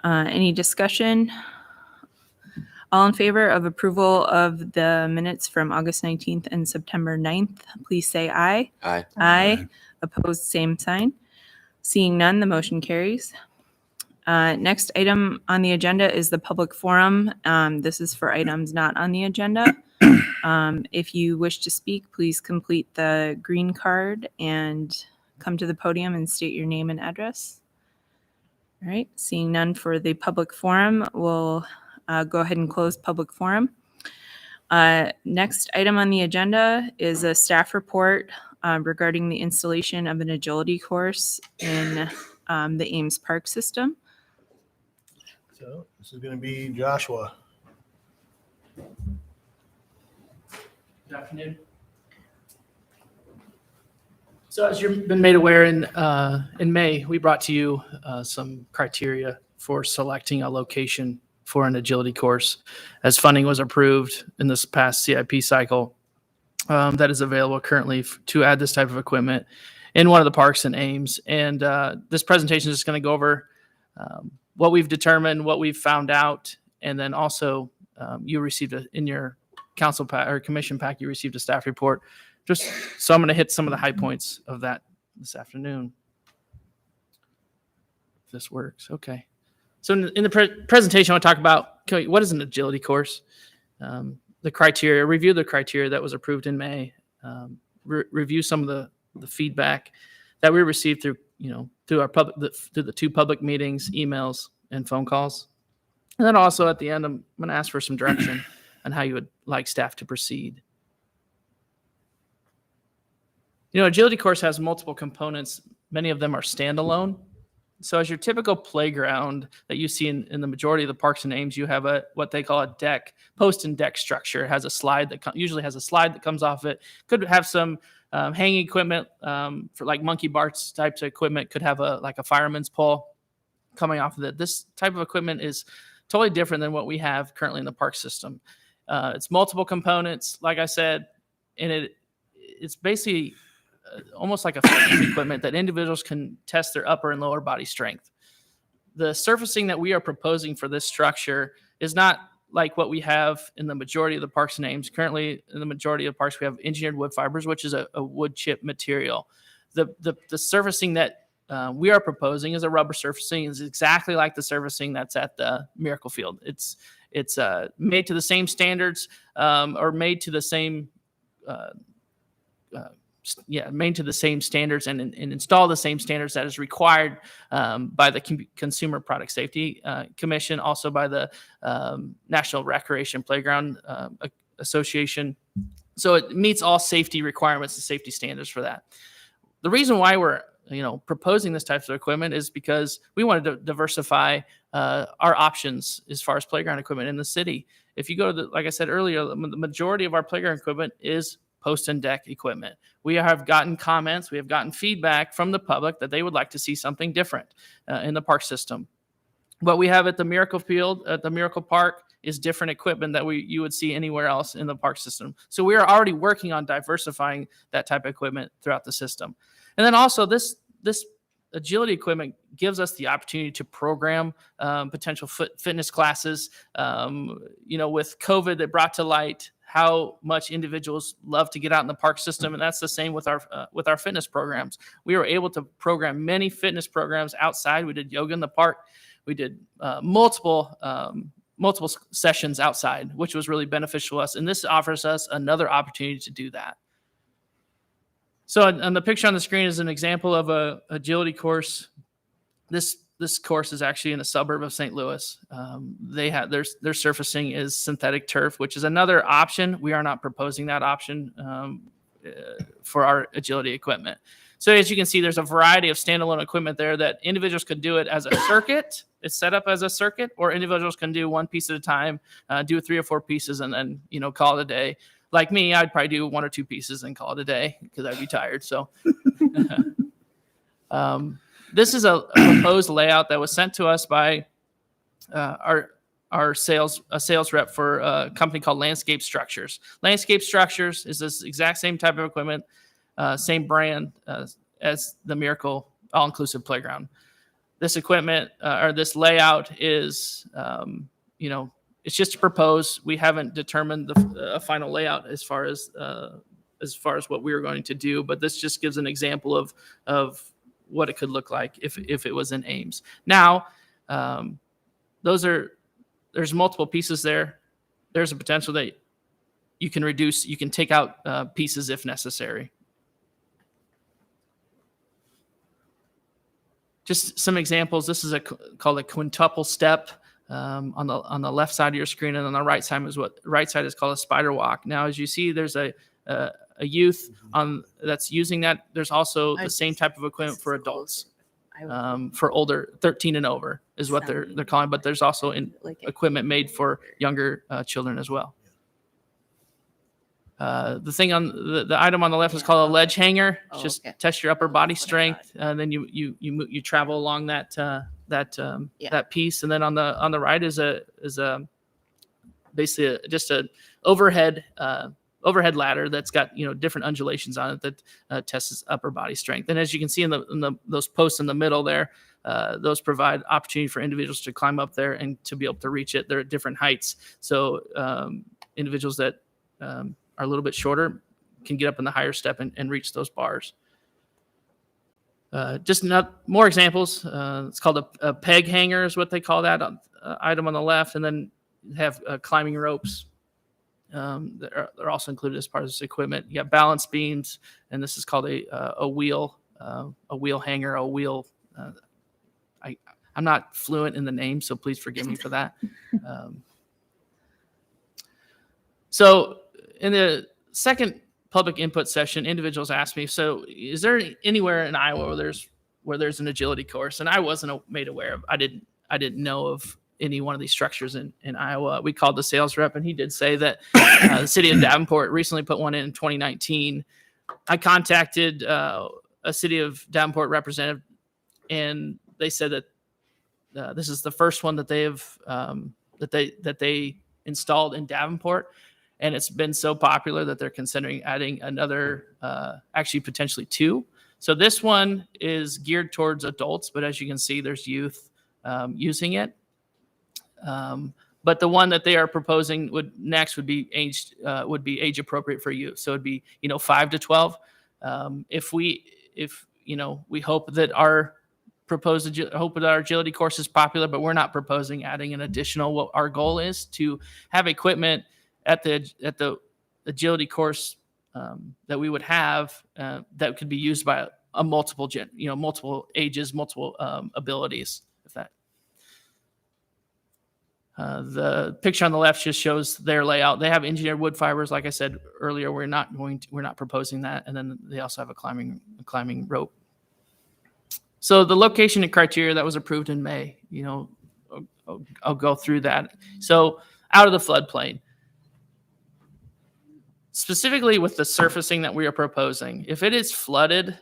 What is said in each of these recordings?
Any discussion? All in favor of approval of the minutes from August 19th and September 9th, please say aye. Aye. Aye. Opposed, same sign. Seeing none, the motion carries. Next item on the agenda is the public forum. This is for items not on the agenda. If you wish to speak, please complete the green card and come to the podium and state your name and address. All right, seeing none for the public forum, we'll go ahead and close public forum. Next item on the agenda is a staff report regarding the installation of an agility course in the Ames Park system. So this is going to be Joshua. Good afternoon. So as you've been made aware, in May, we brought to you some criteria for selecting a location for an agility course as funding was approved in this past CIP cycle that is available currently to add this type of equipment in one of the parks in Ames. And this presentation is just going to go over what we've determined, what we've found out, and then also you received in your council or commission pack, you received a staff report. So I'm going to hit some of the high points of that this afternoon. If this works, okay. So in the presentation, I want to talk about what is an agility course, the criteria, review the criteria that was approved in May, review some of the feedback that we received through the two public meetings, emails, and phone calls. And then also at the end, I'm going to ask for some direction on how you would like staff to proceed. Agility course has multiple components. Many of them are standalone. So as your typical playground that you see in the majority of the parks and Ames, you have what they call a deck, post and deck structure. It has a slide that usually has a slide that comes off it. Could have some hanging equipment for like monkey bars types of equipment. Could have a fireman's pole coming off of it. This type of equipment is totally different than what we have currently in the park system. It's multiple components, like I said, and it's basically almost like a fitness equipment that individuals can test their upper and lower body strength. The surfacing that we are proposing for this structure is not like what we have in the majority of the parks and Ames. Currently, in the majority of the parks, we have engineered wood fibers, which is a wood chip material. The surfacing that we are proposing is a rubber surfacing. It's exactly like the surfacing that's at the Miracle Field. It's made to the same standards or made to the same made to the same standards and install the same standards that is required by the Consumer Product Safety Commission, also by the National Recreation Playground Association. So it meets all safety requirements and safety standards for that. The reason why we're proposing this type of equipment is because we wanted to diversify our options as far as playground equipment in the city. If you go to like I said earlier, the majority of our playground equipment is post and deck equipment. We have gotten comments, we have gotten feedback from the public that they would like to see something different in the park system. What we have at the Miracle Field, at the Miracle Park, is different equipment that you would see anywhere else in the park system. So we are already working on diversifying that type of equipment throughout the system. And then also this agility equipment gives us the opportunity to program potential fitness classes. With COVID, that brought to light how much individuals love to get out in the park system, and that's the same with our fitness programs. We were able to program many fitness programs outside. We did yoga in the park. We did multiple sessions outside, which was really beneficial to us, and this offers us another opportunity to do that. So on the picture on the screen is an example of a agility course. This course is actually in a suburb of St. Louis. They have their surfacing is synthetic turf, which is another option. We are not proposing that option for our agility equipment. So as you can see, there's a variety of standalone equipment there that individuals could do it as a circuit. It's set up as a circuit, or individuals can do one piece at a time, do 3 or 4 pieces, and then call it a day. Like me, I'd probably do 1 or 2 pieces and call it a day because I'd be tired. So. This is a proposed layout that was sent to us by our sales rep for a company called Landscape Structures. Landscape Structures is this exact same type of equipment, same brand as the Miracle All-Inclusive Playground. this equipment or this layout is, it's just to propose. We haven't determined the final layout as far as what we were going to do, but this just gives an example of what it could look like if it was in Ames. Now, there's multiple pieces there. There's a potential that you can take out pieces if necessary. Just some examples. This is called a quintuple step on the left side of your screen, and on the right side is called a spider walk. Now, as you see, there's a youth that's using that. There's also the same type of equipment for adults, for older 13 and over is what they're calling. But there's also equipment made for younger children as well. The thing on the item on the left is called a ledge hanger. Just test your upper body strength, and then you travel along that piece. And then on the right is basically just a overhead ladder that's got different undulations on it that tests upper body strength. And as you can see in those posts in the middle there, those provide opportunity for individuals to climb up there and to be able to reach it. They're at different heights, so individuals that are a little bit shorter can get up in the higher step and reach those bars. Just more examples. It's called a peg hanger is what they call that item on the left. And then have climbing ropes. They're also included as part of this equipment. You got balance beams, and this is called a wheel hanger, a wheel. I'm not fluent in the name, so please forgive me for that. So in the second public input session, individuals asked me, so is there anywhere in Iowa where there's an agility course? And I wasn't made aware of. I didn't know of any one of these structures in Iowa. We called the sales rep, and he did say that the city of Davenport recently put one in 2019. I contacted a city of Davenport representative, and they said that this is the first one that they have that they installed in Davenport. And it's been so popular that they're considering adding another, actually potentially two. So this one is geared towards adults, but as you can see, there's youth using it. But the one that they are proposing would be age appropriate for youth. So it'd be 5 to 12. We hope that our agility course is popular, but we're not proposing adding an additional. What our goal is to have equipment at the agility course that we would have that could be used by multiple ages, multiple abilities. If that. The picture on the left just shows their layout. They have engineered wood fibers, like I said earlier. We're not proposing that, and then they also have a climbing rope. So the location and criteria that was approved in May. I'll go through that. So out of the floodplain. Specifically with the surfacing that we are proposing, if it gets flooded,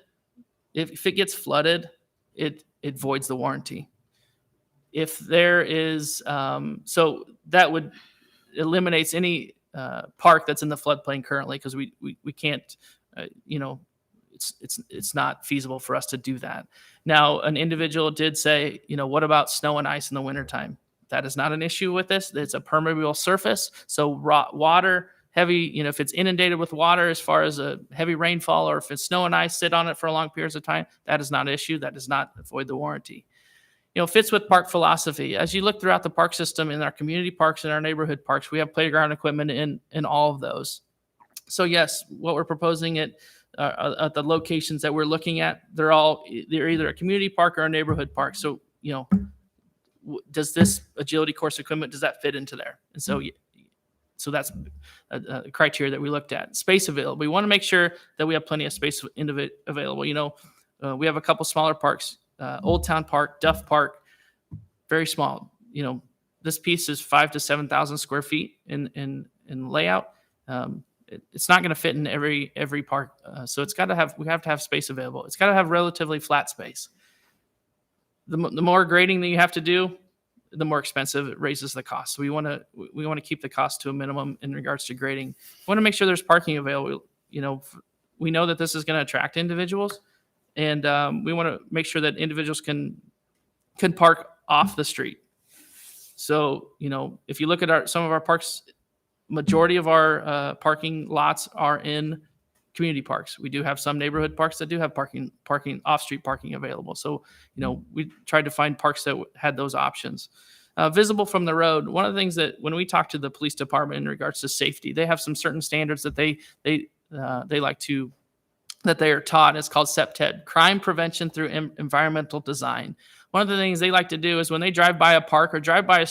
it voids the warranty. If there is, so that would eliminates any park that's in the floodplain currently, because we can't, it's not feasible for us to do that. Now, an individual did say, what about snow and ice in the wintertime? That is not an issue with this. It's a permeable surface, so water. Heavy, if it's inundated with water as far as a heavy rainfall, or if it's snow and ice sit on it for long periods of time, that is not an issue. That does not void the warranty. Fits with park philosophy. As you look throughout the park system, in our community parks and our neighborhood parks, we have playground equipment in all of those. So yes, what we're proposing at the locations that we're looking at, they're either a community park or a neighborhood park. So does this agility course equipment, does that fit into there? And so that's a criteria that we looked at. Space available. We want to make sure that we have plenty of space available. We have a couple smaller parks, Old Town Park, Duff Park, very small. This piece is 5,000 to 7,000 square feet in layout. It's not going to fit in every park. So we have to have space available. It's got to have relatively flat space. The more grading that you have to do, the more expensive it raises the cost. So we want to keep the cost to a minimum in regards to grading. We want to make sure there's parking available. We know that this is going to attract individuals, and we want to make sure that individuals can can park off the street. So, if you look at some of our parks, majority of our parking lots are in community parks. We do have some neighborhood parks that do have parking off-street parking available. So, we tried to find parks that had those options. Visible from the road. One of the things that when we talk to the police department in regards to safety, they have some certain standards that they like to, that they are taught. It's called CPTED, Crime Prevention Through Environmental Design. One of the things they like to do is when they drive by a park or drive by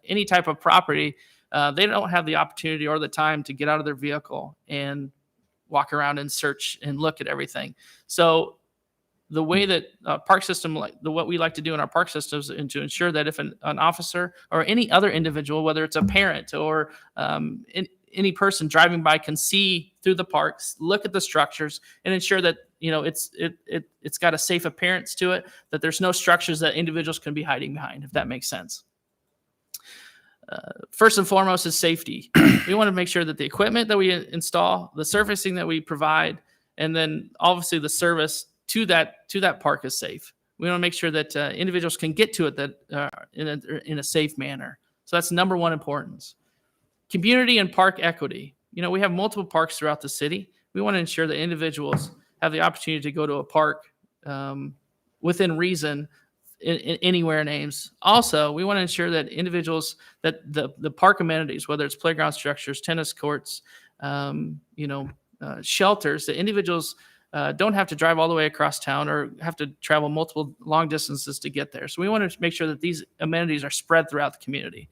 any type of property, they don't have the opportunity or the time to get out of their vehicle and walk around and search and look at everything. So the way that park system, what we like to do in our park systems, and to ensure that if an officer or any other individual, whether it's a parent or any person driving by, can see through the parks, look at the structures, and ensure that it's got a safe appearance to it, that there's no structures that individuals can be hiding behind, if that makes sense. First and foremost is safety. We want to make sure that the equipment that we install, the surfacing that we provide, and then obviously the service to that park is safe. We want to make sure that individuals can get to it in a safe manner. So that's number one importance. Community and park equity. We have multiple parks throughout the city. We want to ensure that individuals have the opportunity to go to a park within reason anywhere in Ames. Also, we want to ensure that individuals, that the park amenities, whether it's playground structures, tennis courts, shelters, that individuals don't have to drive all the way across town or have to travel multiple long distances to get there. So we want to make sure that these amenities are spread throughout the community.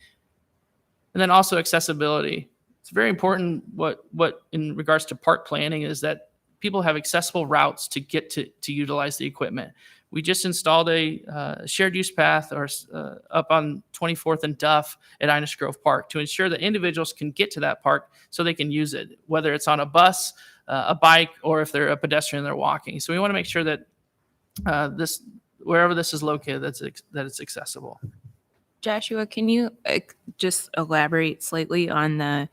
And then also accessibility. It's very important what in regards to park planning is that people have accessible routes to get to utilize the equipment. We just installed a shared use path up on 24th and Duff at Innis Grove Park to ensure that individuals can get to that park so they can use it, whether it's on a bus, a bike, or if they're a pedestrian, they're walking. So we want to make sure that wherever this is located, that it's accessible. Joshua, can you just elaborate slightly on the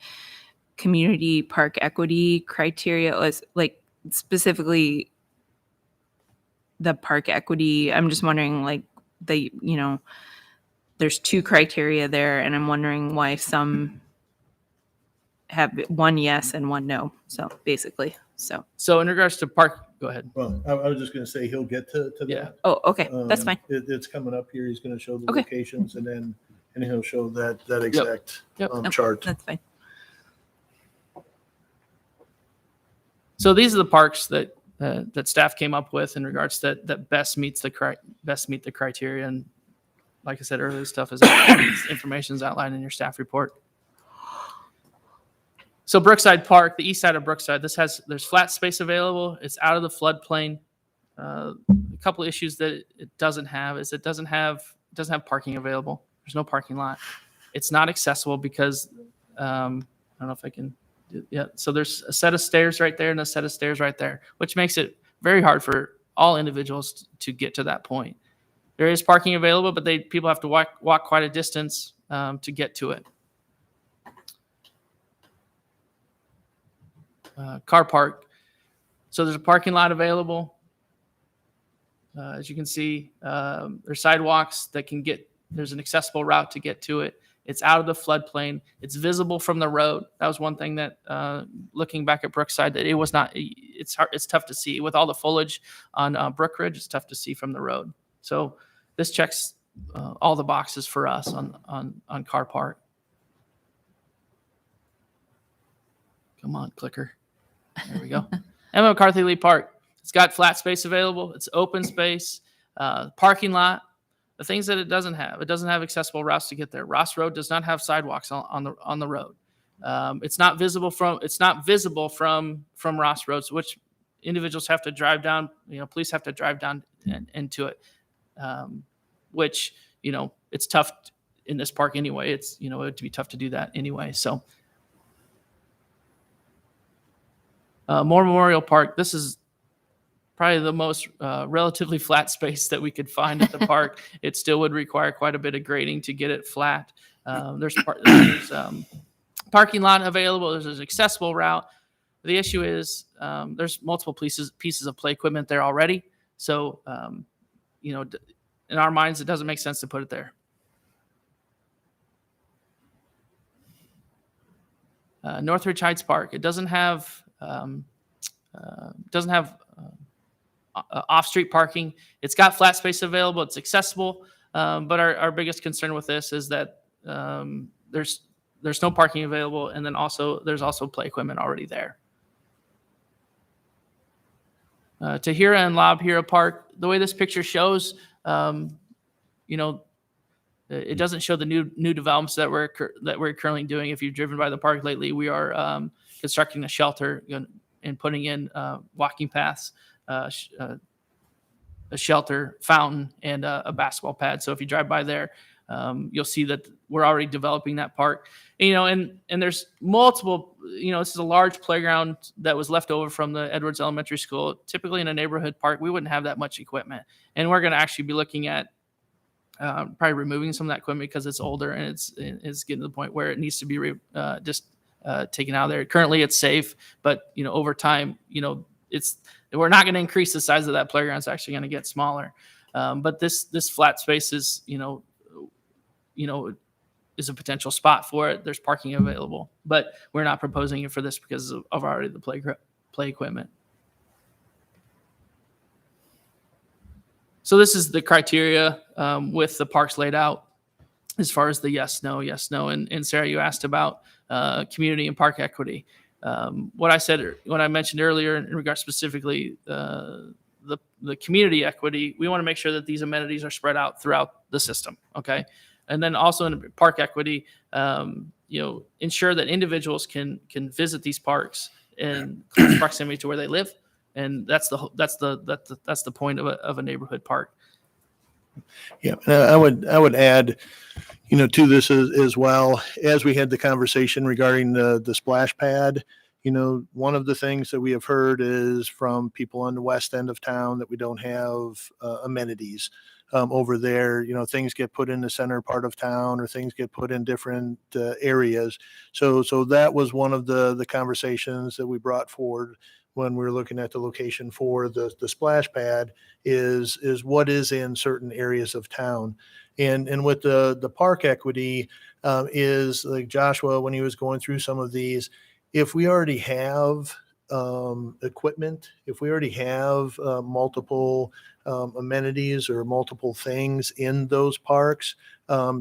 community park equity criteria, like specifically the park equity? I'm just wondering, there's two criteria there, and I'm wondering why some have one yes and one no. So basically, So in regards to park, go ahead. Well, I was just going to say he'll get to that. Yeah. Oh, okay, that's fine. It's coming up here. He's going to show the Okay. locations, and then he'll show that exact Yep. chart. That's fine. So these are the parks that staff came up with in regards that best meet the criteria. And like I said earlier, this stuff is information is outlined in your staff report. So Brookside Park, the east side of Brookside, there's flat space available. It's out of the floodplain. A couple of issues that it doesn't have is it doesn't have parking available. There's no parking lot. It's not accessible because I don't know if I can. Yeah. So there's a set of stairs right there and a set of stairs right there, which makes it very hard for all individuals to get to that point. There is parking available, but people have to walk quite a distance to get to it. Car park. So there's a parking lot available. As you can see, there's sidewalks that can there's an accessible route to get to it. It's out of the floodplain. It's visible from the road. That was one thing that, looking back at Brookside, that it was not. It's hard. It's tough to see with all the foliage on Brook Ridge. It's tough to see from the road. So this checks all the boxes for us on car park. Come on, clicker. There we go. Emma McCarthy Lee Park. It's got flat space available. It's open space, parking lot. The things that it doesn't have accessible routes to get there. Ross Road does not have sidewalks on the road. It's not visible from Ross Road, which individuals have to drive down. Police have to drive down into it, which it's tough in this park anyway. It's it'd be tough to do that anyway. So, Moore Memorial Park. This is probably the most relatively flat space that we could find at the park. It still would require quite a bit of grading to get it flat. There's parking lot available. There's an accessible route. The issue is there's multiple pieces of play equipment there already. So, and in our minds, it doesn't make sense to put it there. Northridge Heights Park. It doesn't have off-street parking. It's got flat space available. It's accessible. But our biggest concern with this is that there's no parking available, and then there's also play equipment already there. Tahira and Lob Hira Park. The way this picture shows, it doesn't show the new developments that we're currently doing. If you've driven by the park lately, we are constructing a shelter and putting in walking paths, a shelter, fountain, and a basketball pad. So if you drive by there, you'll see that we're already developing that park. And there's multiple. This is a large playground that was left over from the Edwards Elementary School. Typically in a neighborhood park, we wouldn't have that much equipment, and we're going to actually be looking at probably removing some of that equipment because it's older and it's getting to the point where it needs to be taken out of there. Currently, it's safe, but over time, we're not going to increase the size of that playground. It's actually going to get smaller. But this flat space is is a potential spot for it. There's parking available, but we're not proposing it for this because of already the play equipment. So this is the criteria with the parks laid out as far as the yes, no. And Sarah, you asked about community and park equity. What I mentioned earlier in regards specifically the community equity, we want to make sure that these amenities are spread out throughout the system. Okay. And then also in park equity, ensure that individuals can visit these parks in close proximity to where they live. And that's the point of a neighborhood park. Yeah, I would add, to this as well, as we had the conversation regarding the splash pad. One of the things that we have heard is from people on the west end of town that we don't have amenities over there. Things get put in the center part of town, or things get put in different areas. So that was one of the conversations that we brought forward when we were looking at the location for the splash pad is what is in certain areas of town. And with the park equity is like Joshua, when he was going through some of these, if we already have equipment, if we already have multiple amenities or multiple things in those parks,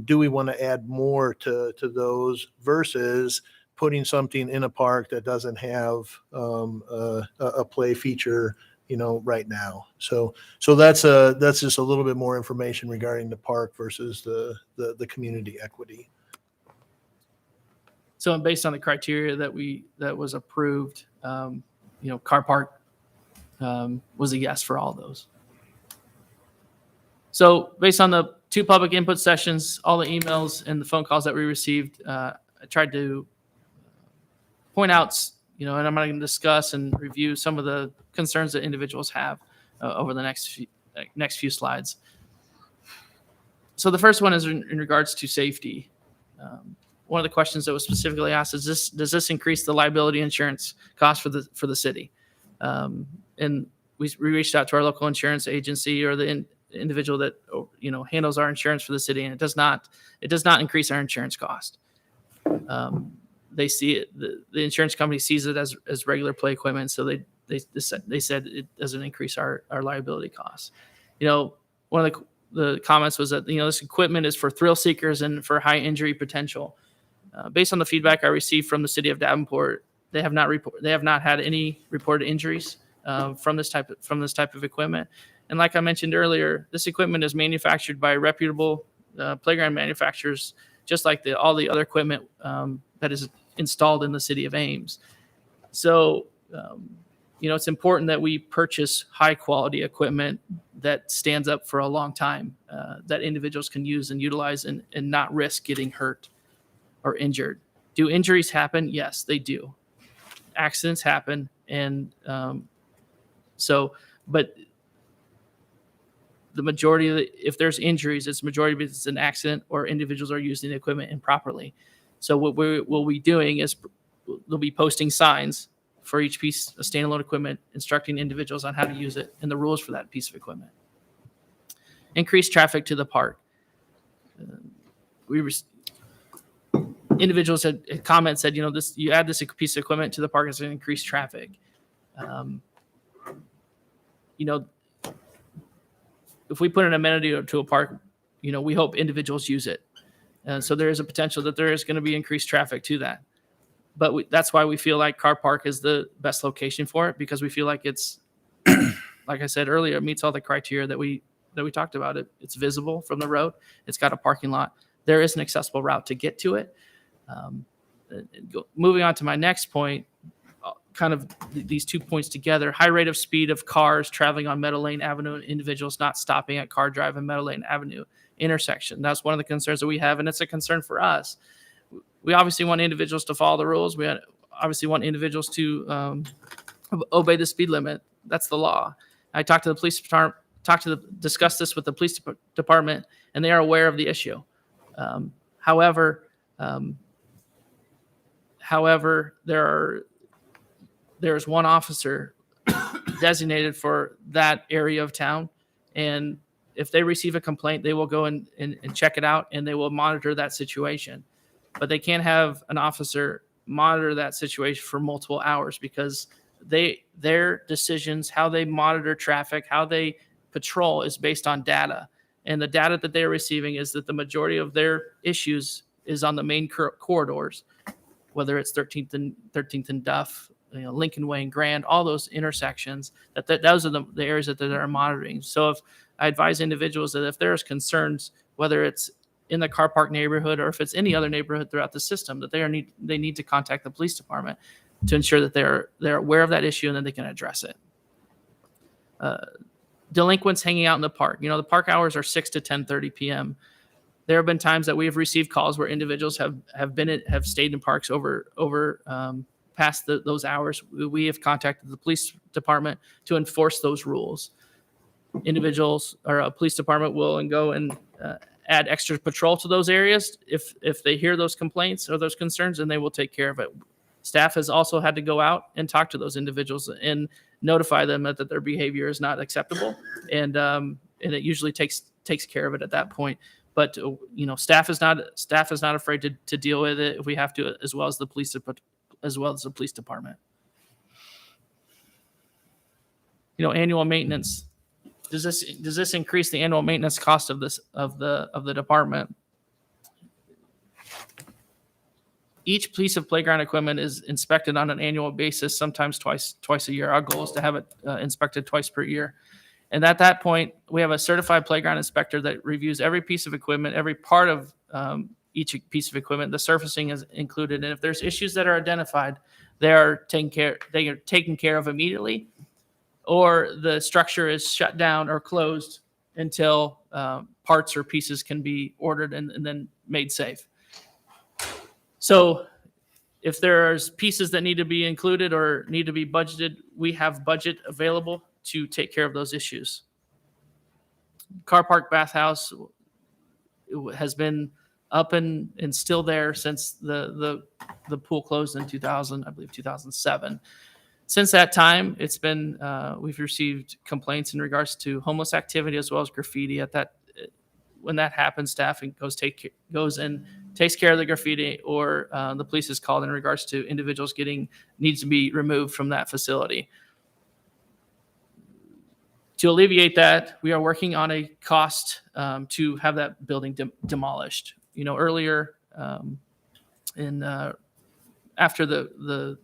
do we want to add more to those versus putting something in a park that doesn't have a play feature, right now? So that's just a little bit more information regarding the park versus the community equity. So based on the criteria that was approved, car park was a yes for all those. So based on the 2 public input sessions, all the emails and the phone calls that we received, I tried to point out, and I'm going to discuss and review some of the concerns that individuals have over the next few slides. So the first one is in regards to safety. One of the questions that was specifically asked is does this increase the liability insurance cost for the city? And we reached out to our local insurance agency or the individual that handles our insurance for the city, and it does not increase our insurance cost. They see it, the insurance company sees it as regular play equipment, so they said it doesn't increase our liability costs. One of the comments was that this equipment is for thrill seekers and for high injury potential. Based on the feedback I received from the city of Davenport, they have not had any reported injuries from this type of equipment. And like I mentioned earlier, this equipment is manufactured by reputable playground manufacturers, just like all the other equipment that is installed in the city of Ames. So, it's important that we purchase high quality equipment that stands up for a long time, that individuals can use and utilize and not risk getting hurt or injured. Do injuries happen? Yes, they do. Accidents happen. And but the majority if there's injuries, it's majority because it's an accident or individuals are using the equipment improperly. So what we'll be doing is they'll be posting signs for each piece of standalone equipment, instructing individuals on how to use it and the rules for that piece of equipment. increase traffic to the park. Individuals had comments said, you add this piece of equipment to the park, it's going to increase traffic. If we put an amenity to a park, we hope individuals use it. And so there is a potential that there is going to be increased traffic to that. But that's why we feel like Car Park is the best location for it, because we feel like it's, like I said earlier, it meets all the criteria that we talked about. It's visible from the road. It's got a parking lot. There is an accessible route to get to it. Moving on to my next point, kind of these 2 points together: high rate of speed of cars traveling on Meadow Lane Avenue and individuals not stopping at Car Drive and Meadow Lane Avenue intersection. That's one of the concerns that we have, and it's a concern for us. We obviously want individuals to follow the rules. We obviously want individuals to obey the speed limit. That's the law. I talked to the police department, discussed this with the police department, and they are aware of the issue. However, there's one officer designated for that area of town, and if they receive a complaint, they will go and check it out, and they will monitor that situation. But they can't have an officer monitor that situation for multiple hours, because their decisions, how they monitor traffic, how they patrol, is based on data. And the data that they're receiving is that the majority of their issues is on the main corridors, whether it's 13th and Duff, Lincoln Way and Grand, all those intersections. Those are the areas that they're monitoring. So if I advise individuals that if there's concerns, whether it's in the Car Park neighborhood or if it's any other neighborhood throughout the system, that they need to contact the police department to ensure that they're aware of that issue and that they can address it. Delinquents hanging out in the park. The park hours are 6 to 10:30 p.m. There have been times that we have received calls where individuals have stayed in parks over past those hours. We have contacted the police department to enforce those rules. Individuals or a police department will go and add extra patrol to those areas if they hear those complaints or those concerns, and they will take care of it. Staff has also had to go out and talk to those individuals and notify them that their behavior is not acceptable, and it usually takes care of it at that point. But staff is not afraid to deal with it if we have to, as well as the police department. Annual maintenance. Does this increase the annual maintenance cost of the department? Each piece of playground equipment is inspected on an annual basis, sometimes twice a year. Our goal is to have it inspected twice per year. And at that point, we have a certified playground inspector that reviews every piece of equipment, every part of each piece of equipment. The surfacing is included. And if there's issues that are identified, they are taken care of immediately, or the structure is shut down or closed until parts or pieces can be ordered and then made safe. So if there's pieces that need to be included or need to be budgeted, we have budget available to take care of those issues. Car Park Bathhouse has been up and still there since the pool closed in 2007. Since that time, it's been we've received complaints in regards to homeless activity as well as graffiti. When that happens, staff goes and takes care of the graffiti, or the police is called in regards to individuals needs to be removed from that facility. To alleviate that, we are working on a cost to have that building demolished. Earlier after the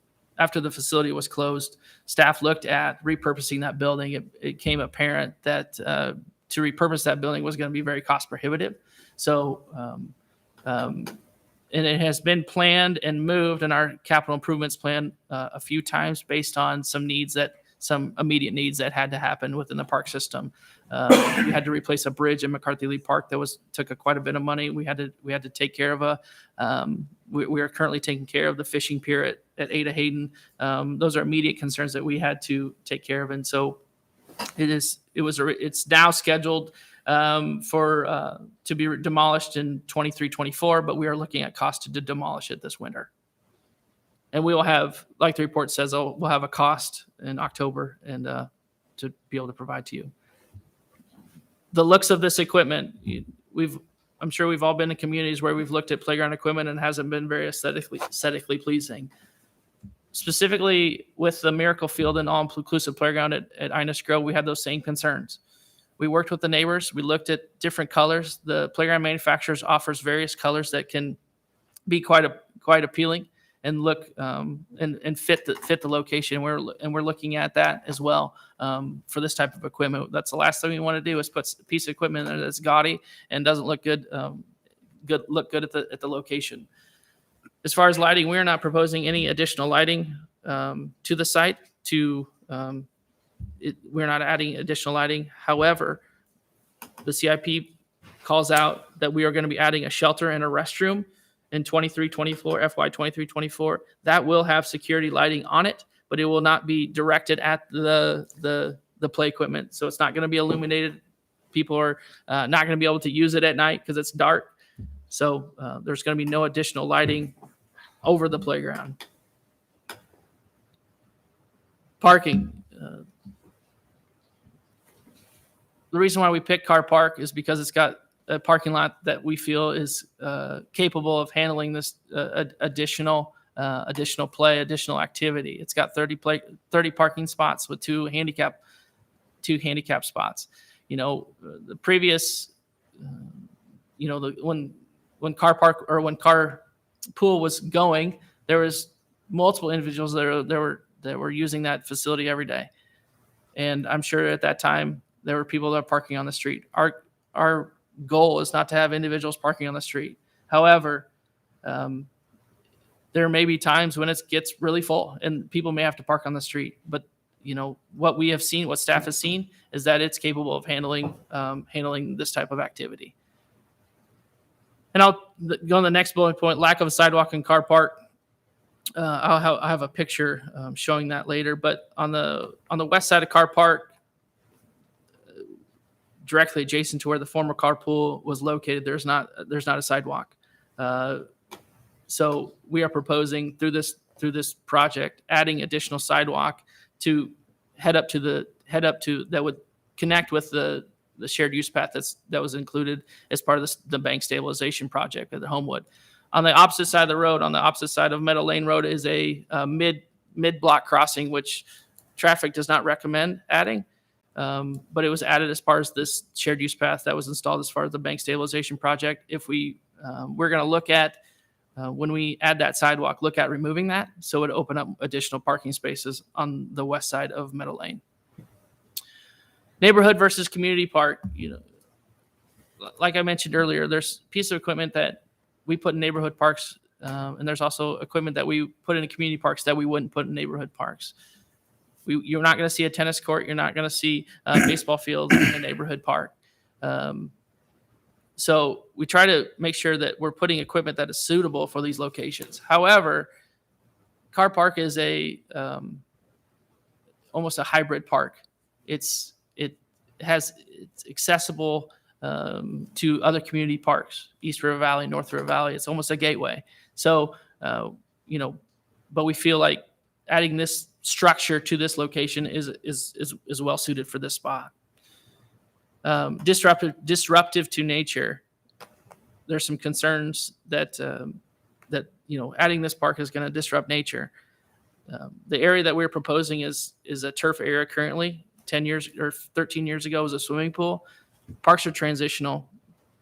facility was closed, staff looked at repurposing that building. It became apparent that to repurpose that building was going to be very cost prohibitive. So, and it has been planned and moved in our capital improvements plan a few times based on some immediate needs that had to happen within the park system. We had to replace a bridge in McCarthy Lee Park that took quite a bit of money. We had to take care of we are currently taking care of the fishing pier at Ada Hayden. Those are immediate concerns that we had to take care of, and so it's now scheduled to be demolished in 23-24, but we are looking at cost to demolish it this winter. And we will have, like the report says, we'll have a cost in October and to be able to provide to you. the looks of this equipment, I'm sure we've all been in communities where we've looked at playground equipment and it hasn't been very aesthetically pleasing. Specifically with the Miracle Field and all-inclusive playground at Ines Grove, we had those same concerns. We worked with the neighbors. We looked at different colors. The playground manufacturers offers various colors that can be quite appealing and look and fit the location. We're looking at that as well for this type of equipment. That's the last thing we want to do is put a piece of equipment in there that's gaudy and doesn't look good at the location. As far as lighting, we are not proposing any additional lighting to the site. We're not adding additional lighting. However, the CIP calls out that we are going to be adding a shelter and a restroom in FY 23-24. That will have security lighting on it, but it will not be directed at the play equipment. So it's not going to be illuminated. People are not going to be able to use it at night because it's dark. So there's going to be no additional lighting over the playground. Parking. The reason why we picked Car Park is because it's got a parking lot that we feel is capable of handling this additional play, additional activity. It's got 30 parking spots with two handicap spots. The previous, when Car Park or when Car Pool was going, there was multiple individuals that were using that facility every day, and I'm sure at that time there were people that are parking on the street. Our goal is not to have individuals parking on the street. However, there may be times when it gets really full and people may have to park on the street. But what we have seen, what staff has seen, is that it's capable of handling this type of activity. And I'll go on the next bullet point: lack of a sidewalk in Car Park. I'll have a picture showing that later. But on the west side of Car Park, directly adjacent to where the former car pool was located, there's not a sidewalk. So we are proposing through this project adding additional sidewalk to head up to that would connect with the shared use path that was included as part of the bank stabilization project at the Homewood. On the opposite side of the road, on the opposite side of Meadow Lane Road, is a mid-block crossing, which traffic does not recommend adding. But it was added as part of this shared use path that was installed as part of the bank stabilization project. If we're going to look at, when we add that sidewalk, look at removing that, so it would open up additional parking spaces on the west side of Meadow Lane. Neighborhood versus community park. Like I mentioned earlier, there's a piece of equipment that we put in neighborhood parks, and there's also equipment that we put in community parks that we wouldn't put in neighborhood parks. You're not going to see a tennis court. You're not going to see a baseball field in a neighborhood park. So we try to make sure that we're putting equipment that is suitable for these locations. However, Car Park is almost a hybrid park. It's accessible to other community parks, East River Valley, North River Valley. It's almost a gateway. So but we feel like adding this structure to this location is well suited for this spot. Disruptive to nature. There's some concerns that adding this park is going to disrupt nature. The area that we're proposing is a turf area currently. 10 years or 13 years ago was a swimming pool. Parks are transitional.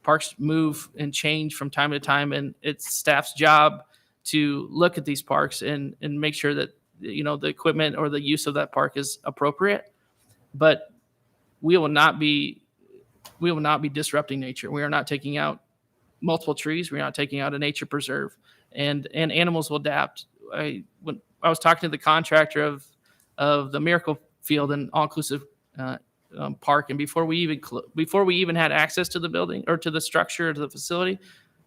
Parks move and change from time to time, and it's staff's job to look at these parks and make sure that the equipment or the use of that park is appropriate. But we will not be disrupting nature. We are not taking out multiple trees. We're not taking out a nature preserve, and animals will adapt. When I was talking to the contractor of the Miracle Field and all-inclusive park, and before we even had access to the building or to the structure or to the facility,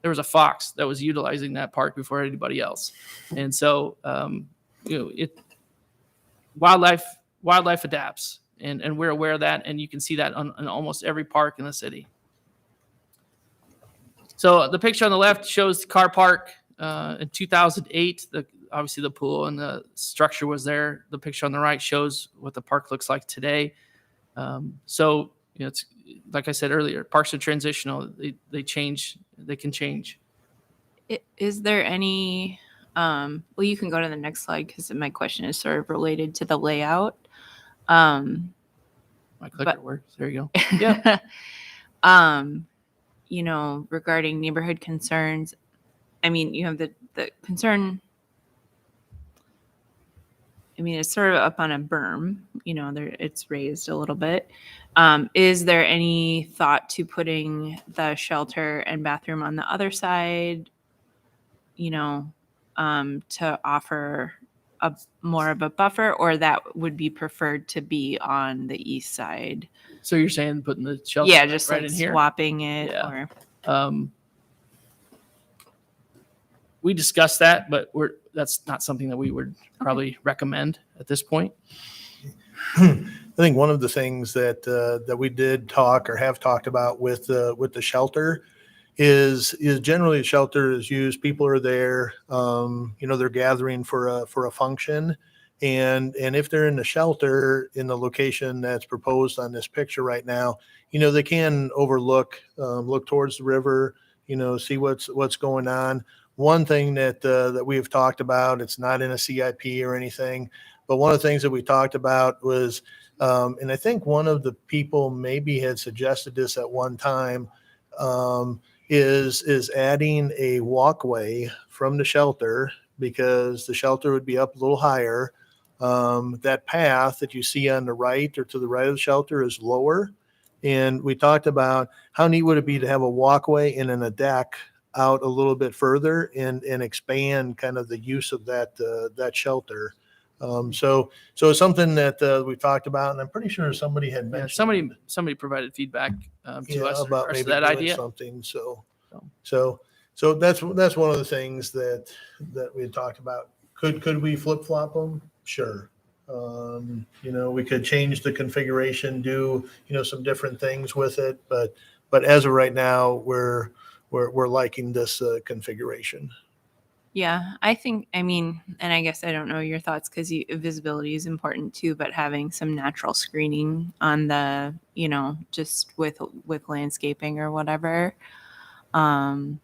there was a fox that was utilizing that park before anybody else. And so wildlife adapts, and we're aware of that, and you can see that on almost every park in the city. So the picture on the left shows Car Park in 2008. Obviously the pool and the structure was there. The picture on the right shows what the park looks like today. So it's like I said earlier, parks are transitional. They change. They can change. Is there any, well, you can go to the next slide because my question is sort of related to the layout. My clicker But- works. There you go. Yeah. You know, regarding neighborhood concerns, I mean, you have the concern. I mean, it's sort of up on a berm, you know, there it's raised a little bit. Is there any thought to putting the shelter and bathroom on the other side, you know, to offer a more of a buffer, or that would be preferred to be on the east side? So you're saying putting the shelter Yeah, just right like in here? swapping it, Yeah. or We discussed that, but that's not something that we would probably recommend at this point. I think one of the things that that we did talk or have talked about with the shelter is generally a shelter is used. People are there, you know, they're gathering for a function, and if they're in the shelter in the location that's proposed on this picture right now, you know, they can overlook, look towards the river, you know, see what's going on. One thing that that we have talked about, it's not in a CIP or anything, but one of the things that we talked about was, and I think one of the people maybe had suggested this at one time, is adding a walkway from the shelter, because the shelter would be up a little higher. That path that you see on the right or to the right of the shelter is lower. And we talked about how neat would it be to have a walkway and then a deck out a little bit further and expand kind of the use of that shelter. So it's something that we talked about, and I'm pretty sure somebody had Yeah, mentioned. somebody provided feedback to us in about regards to maybe that doing idea. something. So that's one of the things that we had talked about. Could we flip flop them? Sure. You know, we could change the configuration, do, you know, some different things with it, but as of right now, we're liking this configuration. yeah, I think, I mean, and I guess I don't know your thoughts because visibility is important too, but having some natural screening on the, you know, just with landscaping or whatever. But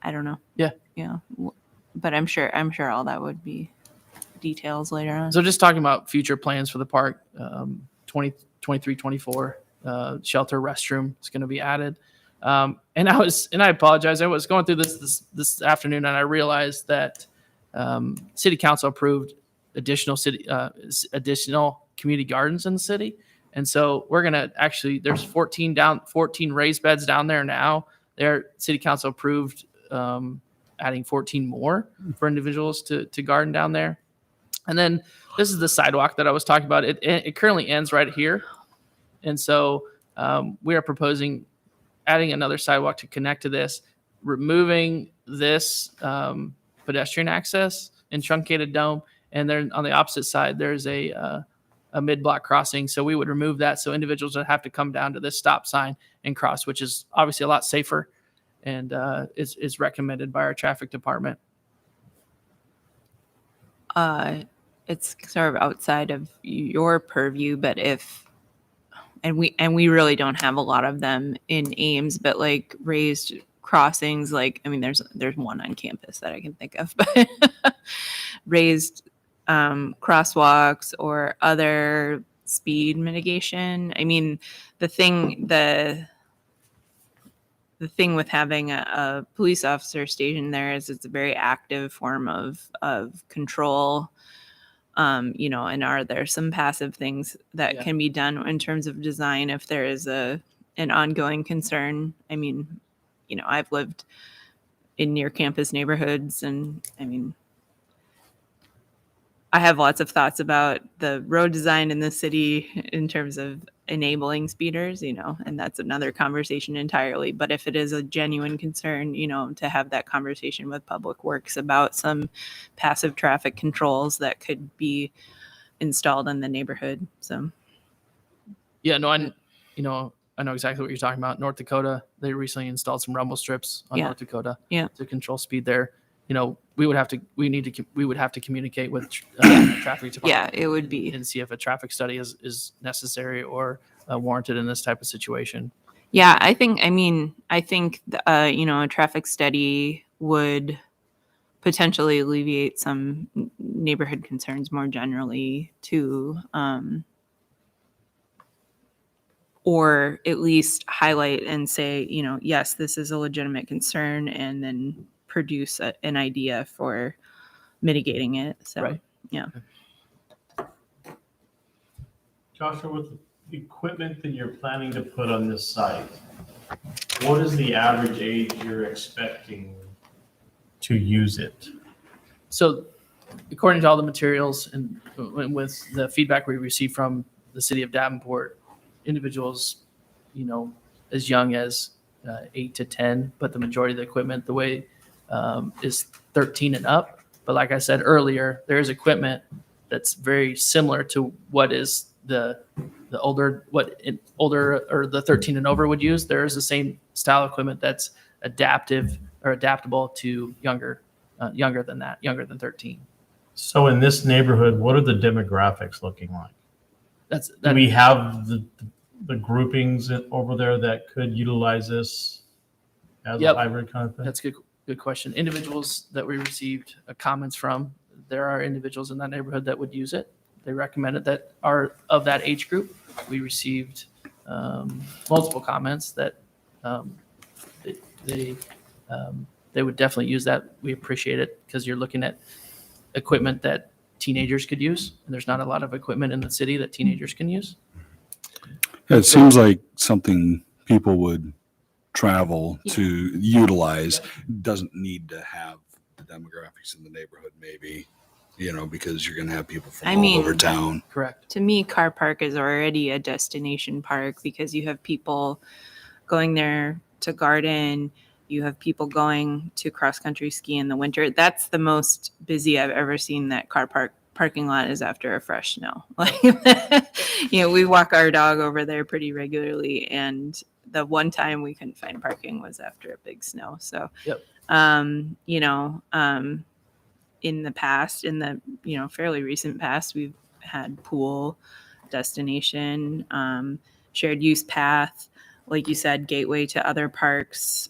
I don't know. Yeah. Yeah. But I'm sure all that would be details later on. So just talking about future plans for the park, 2023, 24, shelter restroom is going to be added. And I apologize. I was going through this afternoon and I realized that city council approved additional community gardens in the city. And so we're going to there's 14 raised beds down there now. City council approved adding 14 more for individuals to garden down there. And then this is the sidewalk that I was talking about. It currently ends right here. And so we are proposing adding another sidewalk to connect to this, removing this pedestrian access and truncated dome. And then on the opposite side, there's a mid-block crossing. So we would remove that so individuals would have to come down to this stop sign and cross, which is obviously a lot safer and is recommended by our traffic department. It's sort of outside of your purview, but we really don't have a lot of them in Ames, but like raised crossings, like, I mean, there's one on campus that I can think of, but raised crosswalks or other speed mitigation. I mean, the thing with having a police officer stationed there is it's a very active form of control. You know, and are there some passive things that can be done in terms of design if there is an ongoing concern? I mean, you know, I've lived in near campus neighborhoods, and I mean, I have lots of thoughts about the road design in the city in terms of enabling speeders, you know, and that's another conversation entirely. But if it is a genuine concern, you know, to have that conversation with Public Works about some passive traffic controls that could be installed in the neighborhood. So, Yeah, no, I know exactly what you're talking about. North Dakota, they recently installed some rumble strips on North Dakota to control speed there. You know, we would have to communicate with traffic department. Yeah, it would be. And see if a traffic study is necessary or warranted in this type of situation. Yeah, I think a traffic study would potentially alleviate some neighborhood concerns more generally too, or at least highlight and say, yes, this is a legitimate concern, and then produce an idea for mitigating it. So, Right. yeah. Joshua, with the equipment that you're planning to put on this site, what is the average age you're expecting to use it? So according to all the materials and with the feedback we received from the city of Davenport, individuals, as young as 8 to 10, but the majority of the equipment, the way is 13 and up. But like I said earlier, there is equipment that's very similar to what is the older or the 13 and over would use. There is the same style equipment that's adaptive or adaptable to younger than 13. So in this neighborhood, what are the demographics looking like? Do we have the groupings over there that could utilize this as a hybrid kind of thing? That's good question. Individuals that we received comments from, there are individuals in that neighborhood that would use it. They recommended that are of that age group. We received multiple comments that they would definitely use that. We appreciate it because you're looking at equipment that teenagers could use, and there's not a lot of equipment in the city that teenagers can use. Yeah, it seems like something people would travel to utilize. Doesn't need to have the demographics in the neighborhood, maybe, because you're going to have people from all over town. Correct. To me, Car Park is already a destination park because you have people going there to garden. You have people going to cross-country ski in the winter. That's the most busy I've ever seen that Car Park parking lot is after a fresh snow. We walk our dog over there pretty regularly, and the one time we couldn't find parking was after a big snow. So, Yep. In the past, fairly recent past, we've had pool, destination, shared use path, like you said, gateway to other parks.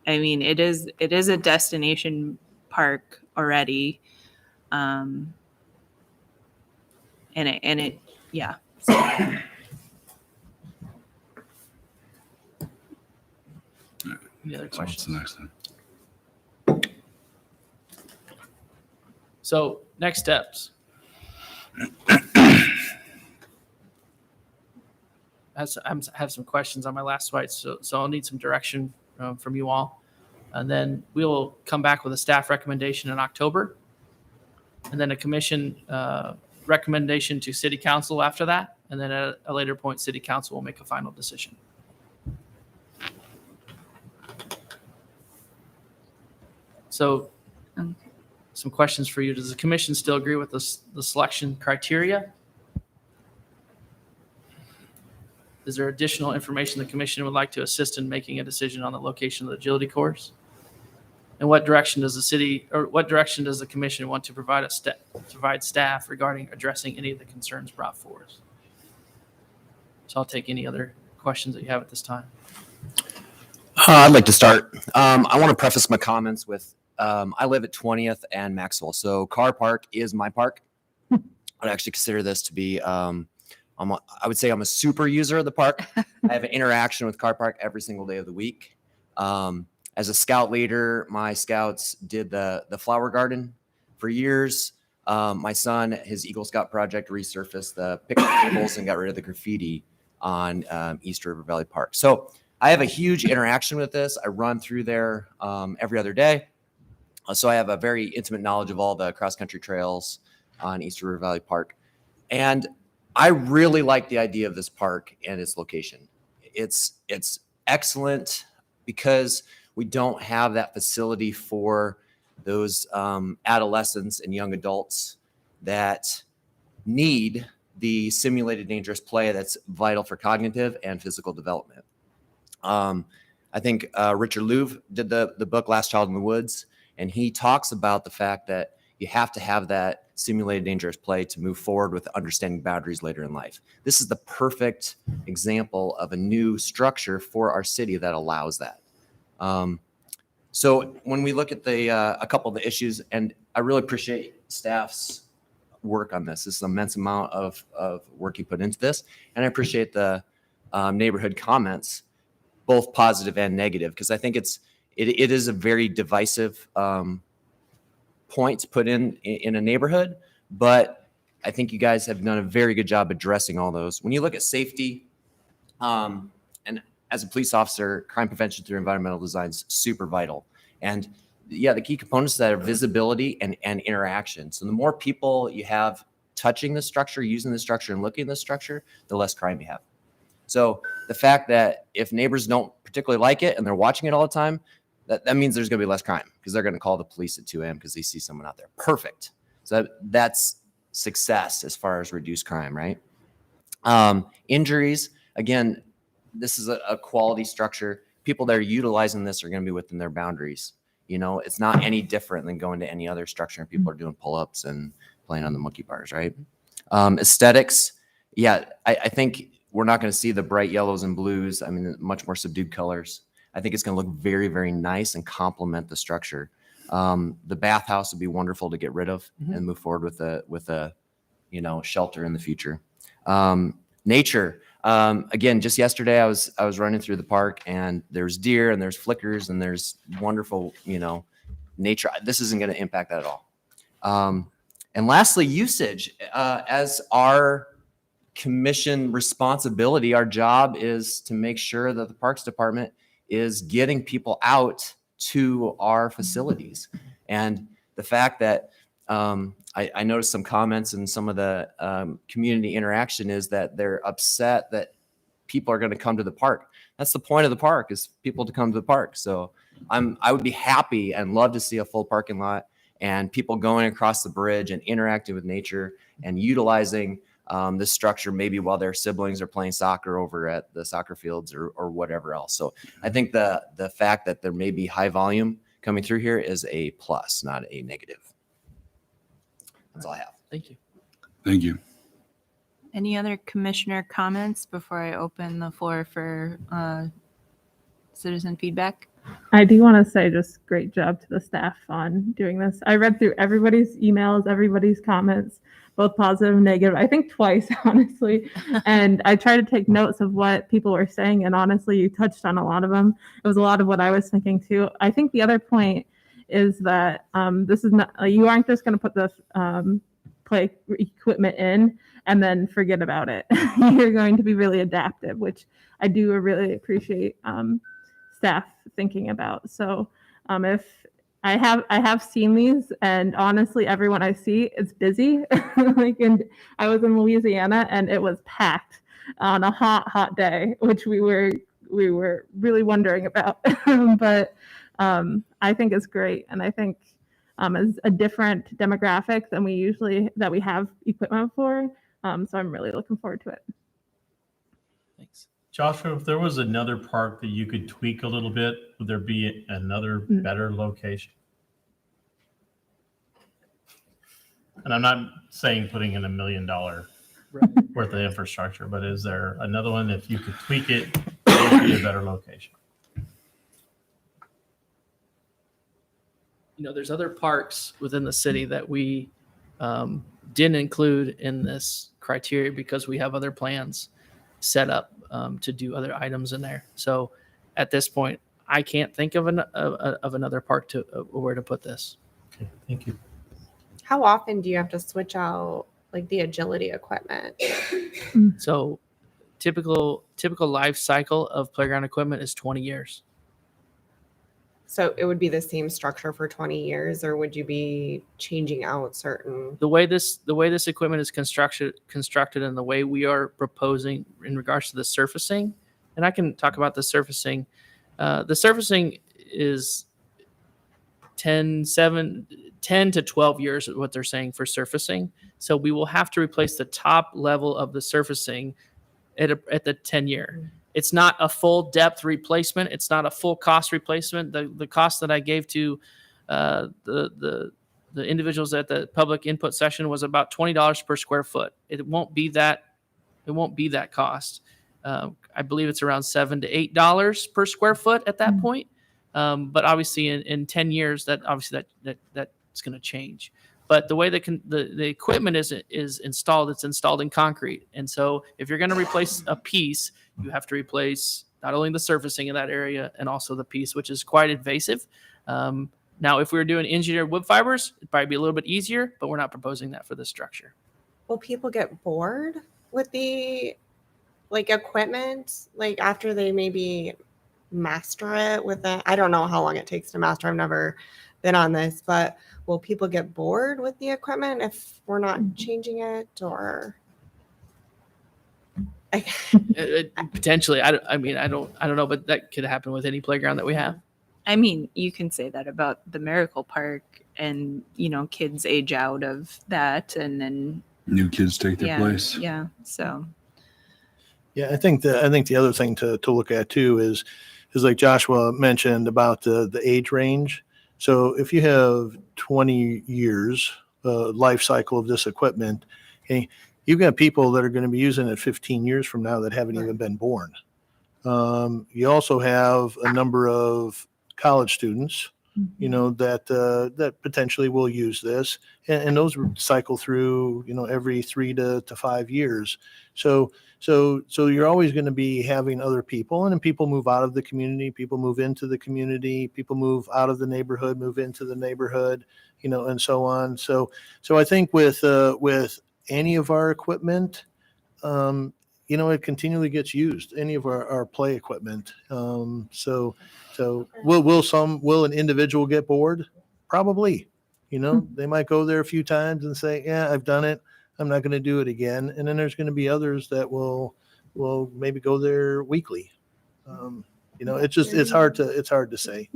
It is a destination park already. Yeah. Any other So what's questions? the next thing? So next steps. I have some questions on my last slide, so I'll need some direction from you all. And then we will come back with a staff recommendation in October, and then a commission recommendation to city council after that. And then at a later point, city council will make a final decision. So some questions for you. Does the commission still agree with the selection criteria? Is there additional information the commission would like to assist in making a decision on the location of the agility course? And what direction does the commission want to provide staff regarding addressing any of the concerns brought forward? So I'll take any other questions that you have at this time. I'd like to start. I want to preface my comments with I live at 20th and Maxwell, so Car Park is my park. I'd actually consider this to be, I would say I'm a super user of the park. I have an interaction with Car Park every single day of the week. As a scout leader, my scouts did the flower garden for years. My son, his Eagle Scout project, resurfaced the picnic tables and got rid of the graffiti on East River Valley Park. So I have a huge interaction with this. I run through there every other day. So I have a very intimate knowledge of all the cross-country trails on East River Valley Park. And I really like the idea of this park and its location. It's excellent because we don't have that facility for those adolescents and young adults that need the simulated dangerous play that's vital for cognitive and physical development. I think Richard Louv did the book Last Child in the Woods, and he talks about the fact that you have to have that simulated dangerous play to move forward with understanding boundaries later in life. This is the perfect example of a new structure for our city that allows that. So when we look at a couple of the issues, and I really appreciate staff's work on this. This is an immense amount of work you put into this. And I appreciate the neighborhood comments, both positive and negative, because I think it is a very divisive point to put in a neighborhood. But I think you guys have done a very good job addressing all those. When you look at safety, and as a police officer, crime prevention through environmental design is super vital. And yeah, the key components that are visibility and interaction. So the more people you have touching the structure, using the structure, and looking at the structure, the less crime you have. So the fact that if neighbors don't particularly like it and they're watching it all the time, that means there's going to be less crime because they're going to call the police at 2 a.m. because they see someone out there. Perfect. So that's success as far as reduced crime, right? Injuries, again, this is a quality structure. People that are utilizing this are going to be within their boundaries. You know, it's not any different than going to any other structure and people are doing pull-ups and playing on the monkey bars, right? Aesthetics, yeah, I think we're not going to see the bright yellows and blues. I mean, much more subdued colors. I think it's going to look very, very nice and complement the structure. The bathhouse would be wonderful to get rid of and move forward with a shelter in the future. Nature. Again, just yesterday I was running through the park and there's deer and there's flickers and there's wonderful, nature. This isn't going to impact that at all. And lastly, usage. As our commission responsibility, our job is to make sure that the Parks Department is getting people out to our facilities. And the fact that I noticed some comments and some of the community interaction is that they're upset that people are going to come to the park. That's the point of the park, is people to come to the park. So I would be happy and love to see a full parking lot and people going across the bridge and interacting with nature and utilizing this structure maybe while their siblings are playing soccer over at the soccer fields or whatever else. So I think the fact that there may be high volume coming through here is a plus, not a negative. That's all I have. Thank you. Thank you. Any other commissioner comments before I open the floor for citizen feedback? I do want to say just great job to the staff on doing this. I read through everybody's emails, everybody's comments, both positive and negative, I think twice, honestly. And I tried to take notes of what people were saying. And honestly, you touched on a lot of them. It was a lot of what I was thinking too. I think the other point is that this is not, you aren't just going to put this play equipment in and then forget about it. You're going to be really adaptive, which I do really appreciate staff thinking about. So if I have seen these, and honestly, everyone I see, it's busy. I was in Louisiana and it was packed on a hot day, which we were really wondering about. But I think it's great, and I think as a different demographic than we have equipment for. So I'm really looking forward to it. Thanks. Joshua, if there was another park that you could tweak a little bit, would there be another better location? And I'm not saying putting in $1 million worth of infrastructure, but is there another one, if you could tweak it, it would be a better location? There's other parks within the city that we didn't include in this criteria because we have other plans set up to do other items in there. So at this point, I can't think of another park where to put this. Okay, thank you. How often do you have to switch out like the agility equipment? So typical life cycle of playground equipment is 20 years. So it would be the same structure for 20 years, or would you be changing out certain? The way this equipment is constructed and the way we are proposing in regards to the surfacing, and I can talk about the surfacing. The surfacing is 10 to 12 years is what they're saying for surfacing. So we will have to replace the top level of the surfacing at the 10-year. It's not a full depth replacement. It's not a full cost replacement. The cost that I gave to the the individuals at the public input session was about $20 per square foot. It won't be that cost. I believe it's around $7 to $8 per square foot at that point. But obviously in 10 years, that's going to change. But the way the equipment is installed, it's installed in concrete. And so if you're going to replace a piece, you have to replace not only the surfacing in that area and also the piece, which is quite invasive. Now, if we were doing engineered wood fibers, it'd probably be a little bit easier, but we're not proposing that for this structure. Will people get bored with the equipment after they maybe master it with it? I don't know how long it takes to master. I've never been on this, but will people get bored with the equipment if we're not changing it, or? Potentially, I don't know, but that could happen with any playground that we have. I mean, you can say that about the Miracle Park, and kids age out of that, and then New kids take their place. Yeah. So. Yeah, I think the other thing to look at too is like Joshua mentioned about the age range. So if you have 20 years life cycle of this equipment, okay, you've got people that are going to be using it 15 years from now that haven't even been born. You also have a number of college students, that potentially will use this, and those cycle through, every 3 to 5 years. So you're always going to be having other people, and then people move out of the community, people move into the community, people move out of the neighborhood, move into the neighborhood, and so on. So I think with any of our equipment, it continually gets used, any of our play equipment. So will an individual get bored? Probably. They might go there a few times and say, yeah, I've done it, I'm not going to do it again. And then there's going to be others that will maybe go there weekly. It's hard to say.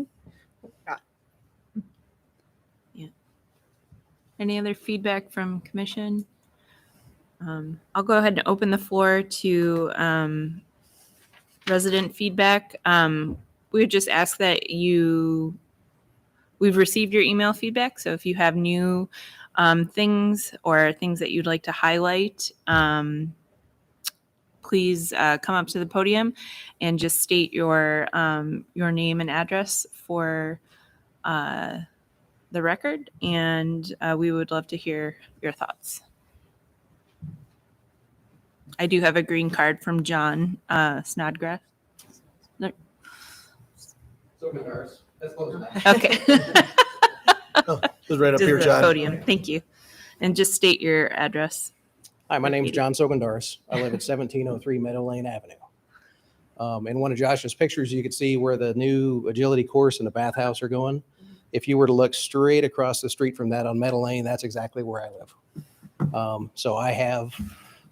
Yeah. Any other feedback from commission? I'll go ahead and open the floor to resident feedback. We would just ask that we've received your email feedback. So if you have new things or things that you'd like to highlight, please come up to the podium and just state your name and address for the record. And we would love to hear your thoughts. I do have a green card from John Snodgrass. No. Okay. Oh, it was right up Just here, the John. podium. Thank you. And just state your address. Hi, my name is John Sogendaris. I live at 1703 Meadow Lane Avenue. In one of Josh's pictures, you could see where the new agility course and the bathhouse are going. If you were to look straight across the street from that on Meadow Lane, that's exactly where I live. So I have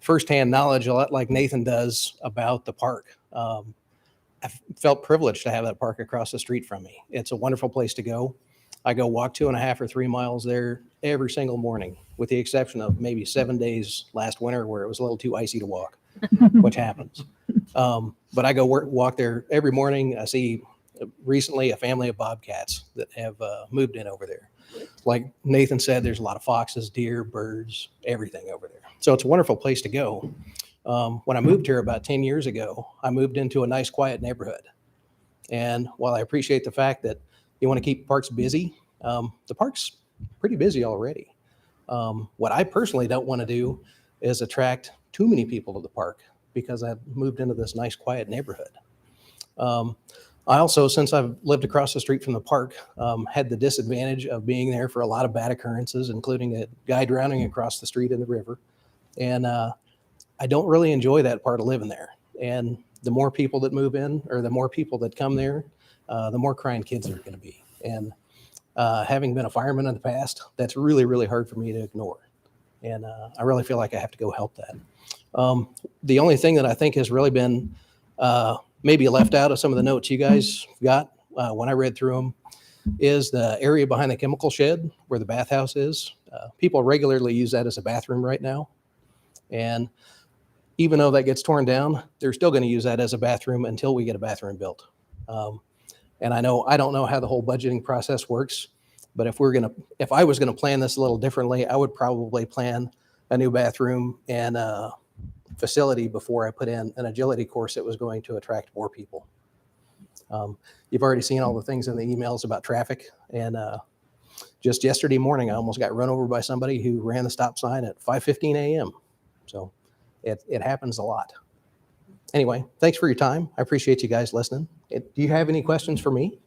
firsthand knowledge, a lot like Nathan does, about the park. I felt privileged to have that park across the street from me. It's a wonderful place to go. I go walk 2.5 or 3 miles there every single morning, with the exception of maybe 7 days last winter where it was a little too icy to walk, which happens. But I go walk there every morning. I see recently a family of bobcats that have moved in over there. Like Nathan said, there's a lot of foxes, deer, birds, everything over there. So it's a wonderful place to go. When I moved here about 10 years ago, I moved into a nice, quiet neighborhood. And while I appreciate the fact that you want to keep parks busy, the park's pretty busy already. What I personally don't want to do is attract too many people to the park because I've moved into this nice, quiet neighborhood. I also, since I've lived across the street from the park, had the disadvantage of being there for a lot of bad occurrences, including a guy drowning across the street in the river. And I don't really enjoy that part of living there. And the more people that move in, or the more people that come there, the more crying kids there are going to be. And having been a fireman in the past, that's really, really hard for me to ignore. And I really feel like I have to go help that. The only thing that I think has really been maybe left out of some of the notes you guys got when I read through them is the area behind the chemical shed where the bathhouse is. People regularly use that as a bathroom right now. And even though that gets torn down, they're still going to use that as a bathroom until we get a bathroom built. And I don't know how the whole budgeting process works, But if I was gonna plan this a little differently, I would probably plan a new bathroom and a facility before I put in an agility course that was going to attract more people. You've already seen all the things in the emails about traffic, and just yesterday morning, I almost got run over by somebody who ran the stop sign at 5:15 a.m. So it happens a lot. Anyway, thanks for your time. I appreciate you guys listening. Do you have any questions for me?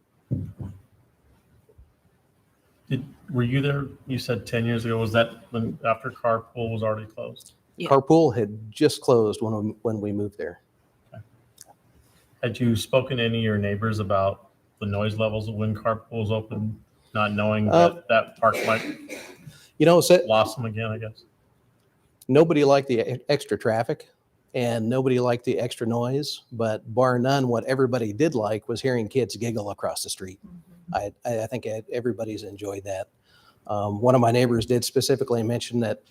Were you there? You said 10 years ago. Was that when after carpool was already closed? Yeah. Carpool had just closed when we moved there. Had you spoken to any of your neighbors about the noise levels when carpool was open, not knowing that park might lost them again, I guess? Nobody liked the extra traffic and nobody liked the extra noise, but bar none, what everybody did like was hearing kids giggle across the street. I think everybody's enjoyed that. One of my neighbors did specifically mention that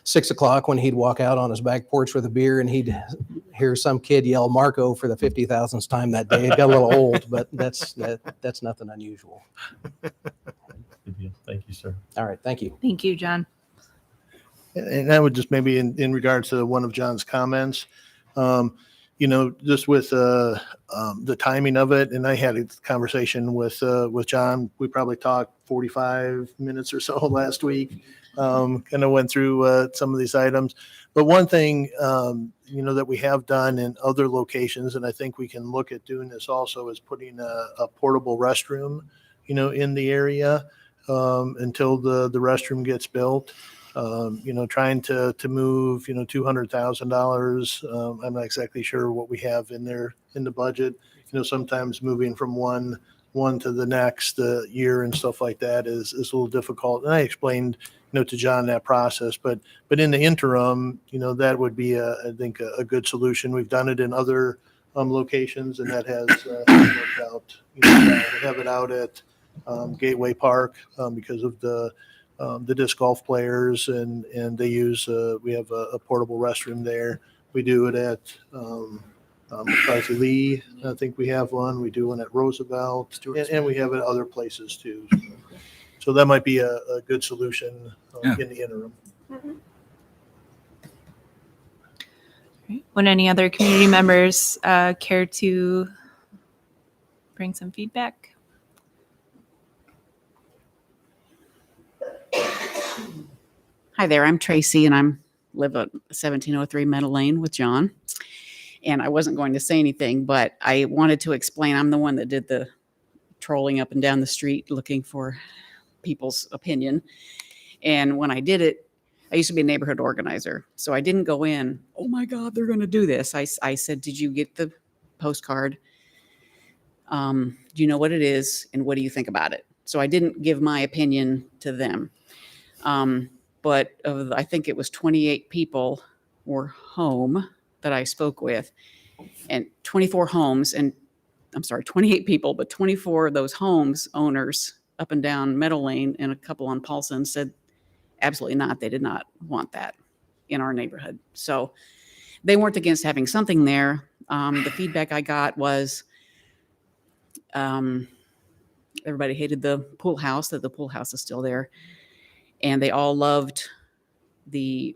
6 o'clock when he'd walk out on his back porch with a beer and he'd hear some kid yell Marco for the 50,000th time that day. It got a little old, but that's nothing unusual. Good deal. Thank you, sir. All right. Thank you. Thank you, John. And I would just maybe in regards to one of John's comments, just with the timing of it, and I had a conversation with John. We probably talked 45 minutes or so last week. Kind of went through some of these items, but one thing that we have done in other locations, and I think we can look at doing this also, is putting a portable restroom, in the area until the restroom gets built. Trying to move, $200,000. I'm not exactly sure what we have in there in the budget. Sometimes moving from one to the next year and stuff like that is a little difficult. And I explained, to John that process, but in the interim, that would be I think a good solution. We've done it in other locations, and that has worked out. We have it out at Gateway Park because of the disc golf players, and they use we have a portable restroom there. We do it at McCarthy Lee. I think we have one. We do one at Roosevelt, and we have it other places too. So that might be a good solution in the interim. Right. Would any other community members care to bring some feedback? Hi there, I'm Tracy, and I live at 1703 Meadow Lane with John. And I wasn't going to say anything, but I wanted to explain. I'm the one that did the trolling up and down the street looking for people's opinion. And when I did it, I used to be a neighborhood organizer. So I didn't go in, oh my God, they're going to do this. I said, did you get the postcard? Do you know what it is? And what do you think about it? So I didn't give my opinion to them. But I think it was 28 people were home that I spoke with, and 24 homes, and I'm sorry, 28 people, but 24 of those homes owners up and down Meadow Lane and a couple on Paulson said absolutely not. They did not want that in our neighborhood. So they weren't against having something there. The feedback I got was everybody hated the pool house, that the pool house is still there. And they all loved they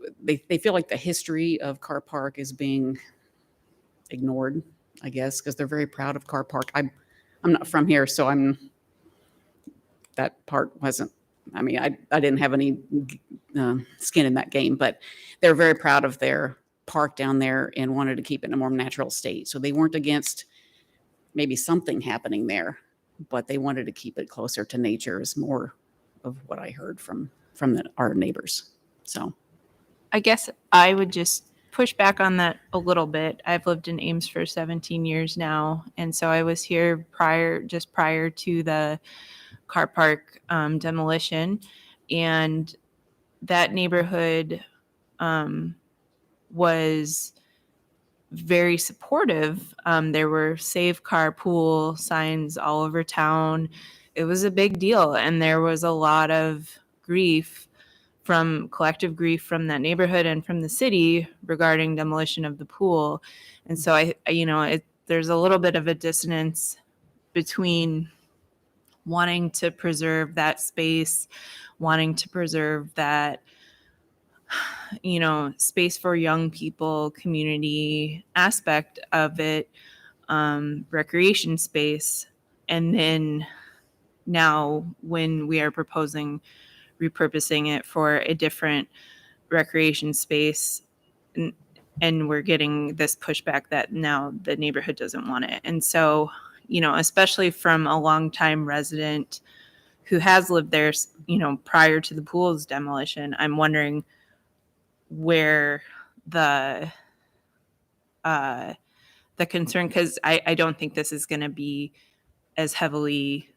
feel like the history of Carr Park is being ignored, I guess, because they're very proud of Carr Park. I'm not from here, so that part wasn't, I didn't have any skin in that game, but they're very proud of their park down there and wanted to keep it in a more natural state. So they weren't against maybe something happening there, but they wanted to keep it closer to nature is more of what I heard from our neighbors. So I guess I would just push back on that a little bit. I've lived in Ames for 17 years now. And so I was here prior to the Carr Park demolition. And that neighborhood was very supportive. There were Save Carpool signs all over town. It was a big deal. And there was a lot of collective grief from that neighborhood and from the city regarding demolition of the pool. And so there's a little bit of a dissonance between wanting to preserve that space, wanting to preserve that, space for young people, community aspect of it, recreation space. And then now when we are proposing repurposing it for a different recreation space, and we're getting this pushback that now the neighborhood doesn't want it. And so, especially from a longtime resident who has lived there, prior to the pool's demolition, I'm wondering where the concern, because I don't think this is going to be as heavily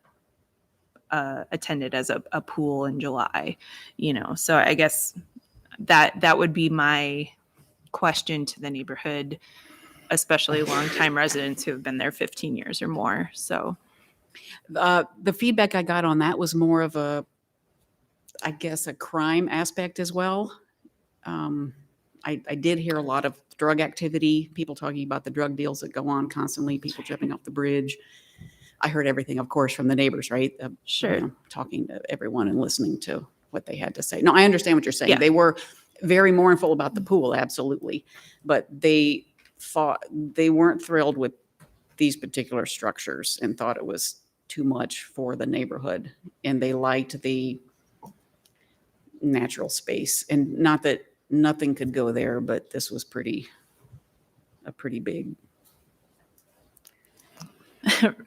attended as a pool in July, So I guess that would be my question to the neighborhood, especially longtime residents who have been there 15 years or more. So The feedback I got on that was more of I guess, a crime aspect as well. I did hear a lot of drug activity, people talking about the drug deals that go on constantly, people jumping off the bridge. I heard everything, of course, from the neighbors, right? Sure. Talking to everyone and listening to what they had to say. No, I understand what you're saying. Yeah. They were very mournful about the pool, absolutely. But they weren't thrilled with these particular structures and thought it was too much for the neighborhood. And they liked the natural space. And not that nothing could go there, but this was a pretty big.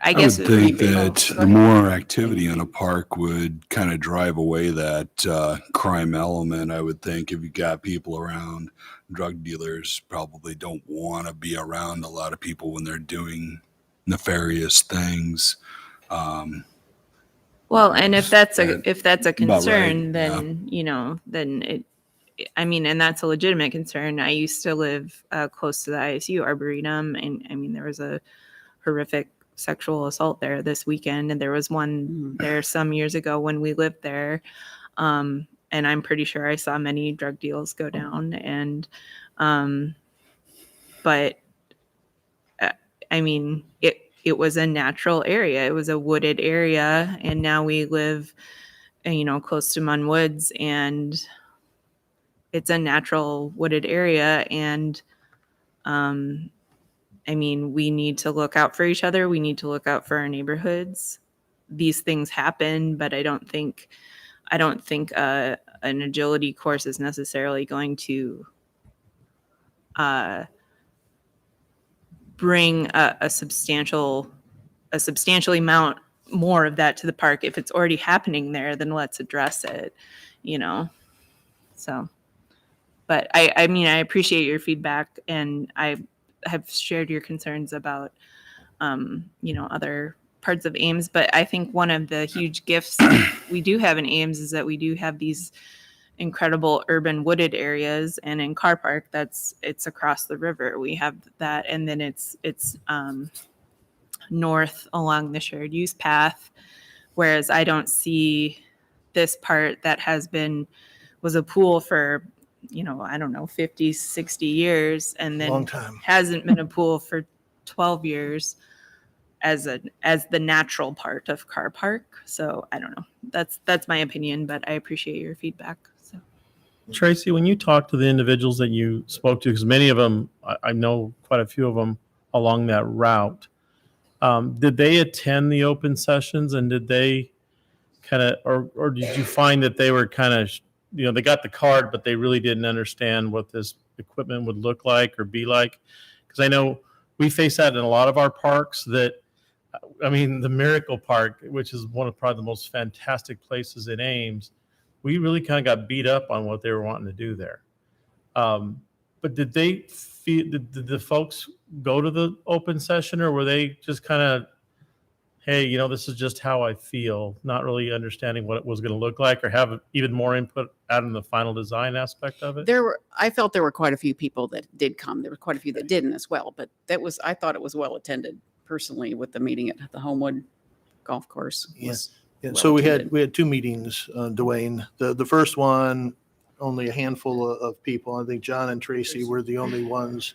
I guess would think that the more activity in a park would kind of drive away that crime element. I would think if you got people around, drug dealers probably don't want to be around a lot of people when they're doing nefarious things. Well, and if that's a right, concern, yeah. then then it. And that's a legitimate concern. I used to live close to the ISU Arboretum, and there was a horrific sexual assault there this weekend, and there was one there some years ago when we lived there, and I'm pretty sure I saw many drug deals go down. And but it was a natural area. It was a wooded area, and now we live, close to Munn Woods, and it's a natural wooded area. And we need to look out for each other. We need to look out for our neighborhoods. These things happen, but I don't think an agility course is necessarily going to bring a substantial amount more of that to the park. If it's already happening there, then let's address it, So, but I appreciate your feedback, and I have shared your concerns about, other parts of Ames. But I think one of the huge gifts we do have in Ames is that we do have these incredible urban wooded areas, and in Car Park, it's across the river. We have that, and then it's north along the shared use path, whereas I don't see this part that was a pool for 50, 60 years, and then Long time. hasn't been a pool for 12 years as the natural part of Car Park. So I don't know. That's my opinion, but I appreciate your feedback. So Tracy, when you talk to the individuals that you spoke to, because many of them, I know quite a few of them along that route, did they attend the open sessions, and did they kind of, or did you find that they were kind of, they got the card, but they really didn't understand what this equipment would look like or be like? Because I know we face that in a lot of our parks. That, the Miracle Park, which is one of probably the most fantastic places in Ames, we really kind of got beat up on what they were wanting to do there. But did did the folks go to the open session, or were they just kind of, hey, this is just how I feel, not really understanding what it was going to look like, or have even more input out in the final design aspect of it? I felt there were quite a few people that did come. There were quite a few that didn't as well, but I thought it was well attended personally with the meeting at the Homewood Golf Course. Yeah. Well So we attended. had two meetings, Dwayne. The first one, only a handful of people. I think John and Tracy were the only ones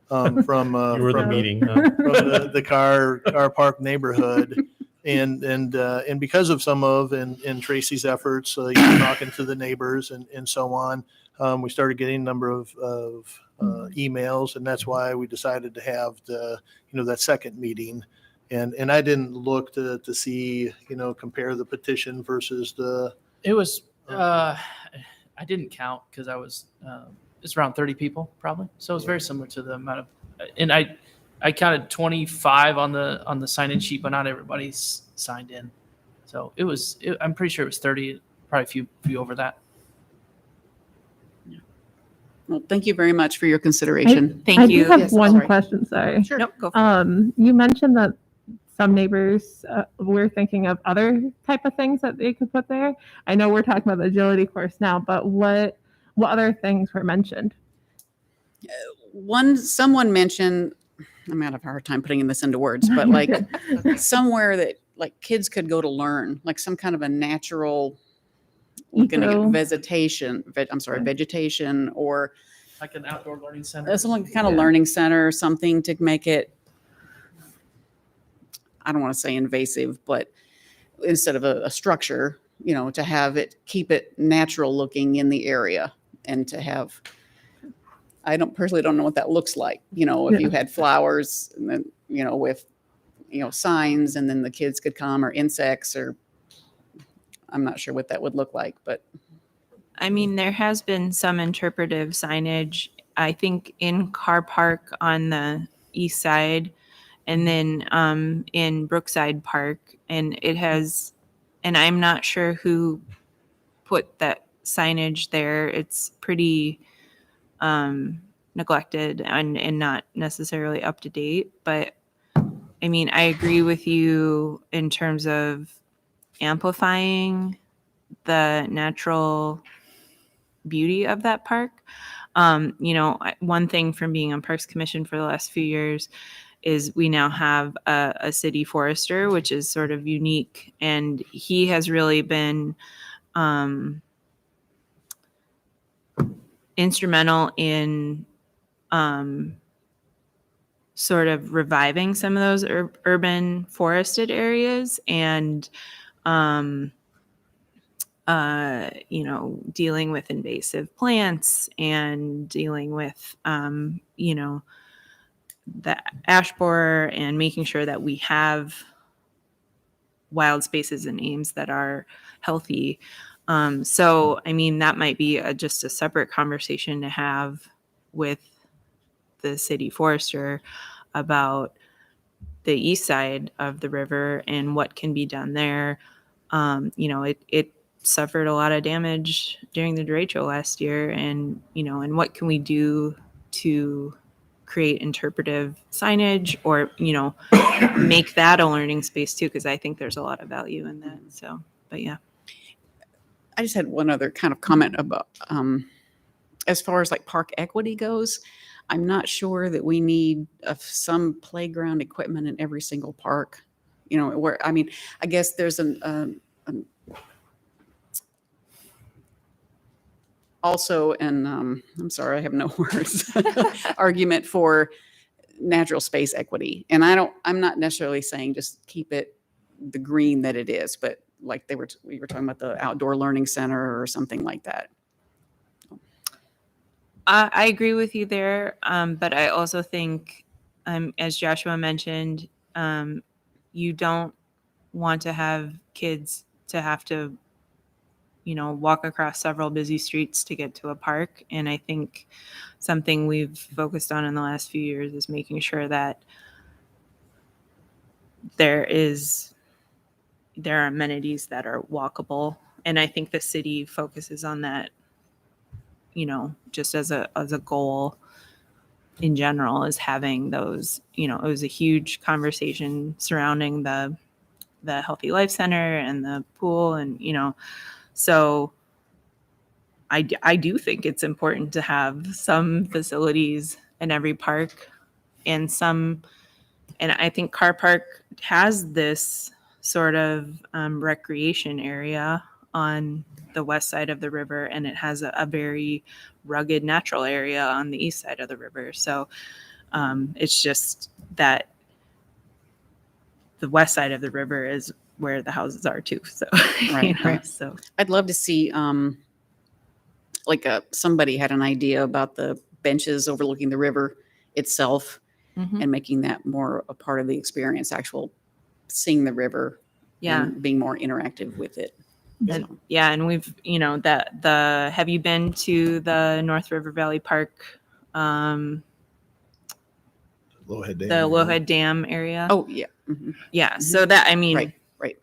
from You were the from meeting, huh? from the car park neighborhood. And because of some of and Tracy's efforts, talking to the neighbors and so on, we started getting a number of emails, and that's why we decided to have that second meeting. And I didn't look to see, compare the petition versus the. It was, I didn't count because it's around 30 people probably. So it was very similar to the amount of, and I counted 25 on the sign-in sheet, but not everybody's signed in. So I'm pretty sure it was 30, probably a few over that. Well, thank you very much for your consideration. Thank I you. do have Yes, one sorry. question. Sorry. Sure. Nope, go for it. You mentioned that some neighbors were thinking of other type of things that they could put there. I know we're talking about the agility course now, but what other things were mentioned? Someone mentioned, I'm gonna have a hard time putting this into words, but like somewhere that like kids could go to learn, like some kind of a natural looking Eco. at vegetation or Like an outdoor learning center. some kind of learning center or something to make it, I don't want to say invasive, but instead of a structure, to have it, keep it natural looking in the area and to have, I personally don't know what that looks like. If you had flowers and then, with, signs and then the kids could come or insects or I'm not sure what that would look like, but. I mean, there has been some interpretive signage, I think in Car Park on the east side and then in Brookside Park. And and I'm not sure who put that signage there. It's pretty neglected and not necessarily up to date. But I mean, I agree with you in terms of amplifying the natural beauty of that park. One thing from being on Parks Commission for the last few years is we now have a city forester, which is sort of unique. And he has really been instrumental in sort of reviving some of those urban forested areas and dealing with invasive plants and dealing with, the ash borer and making sure that we have wild spaces in Ames that are healthy. So, I mean, that might be just a separate conversation to have with the city forester about the east side of the river and what can be done there. It suffered a lot of damage during the derecho last year, and what can we do to create interpretive signage or make that a learning space too, because I think there's a lot of value in that. So, but yeah. I just had one other kind of comment about as far as like park equity goes. I'm not sure that we need some playground equipment in every single park. I guess there's also I'm sorry, I have no words, argument for natural space equity. And I'm not necessarily saying just keep it the green that it is, but like we were talking about the outdoor learning center or something like that. I agree with you there. But I also think, as Joshua mentioned, you don't want to have kids to have to walk across several busy streets to get to a park. And I think something we've focused on in the last few years is making sure that there are amenities that are walkable. And I think the city focuses on that, just as a goal in general, is having those, it was a huge conversation surrounding the Healthy Life Center and the pool. And, so I do think it's important to have some facilities in every park and I think Car Park has this sort of recreation area on the west side of the river, and it has a very rugged natural area on the east side of the river. So it's just that the west side of the river is where the houses are too. So, Right, right. so I'd love to see, somebody had an idea about the benches overlooking the river itself mhm. and making that more a part of the experience, actual seeing the river Yeah. and being more interactive with it. And, So, yeah, and we've, have you been to the North River Valley Park, Lowhead Dam. the Lowhead Dam area? oh, yeah. Mhm. Yeah, so that, I mean, Right, right.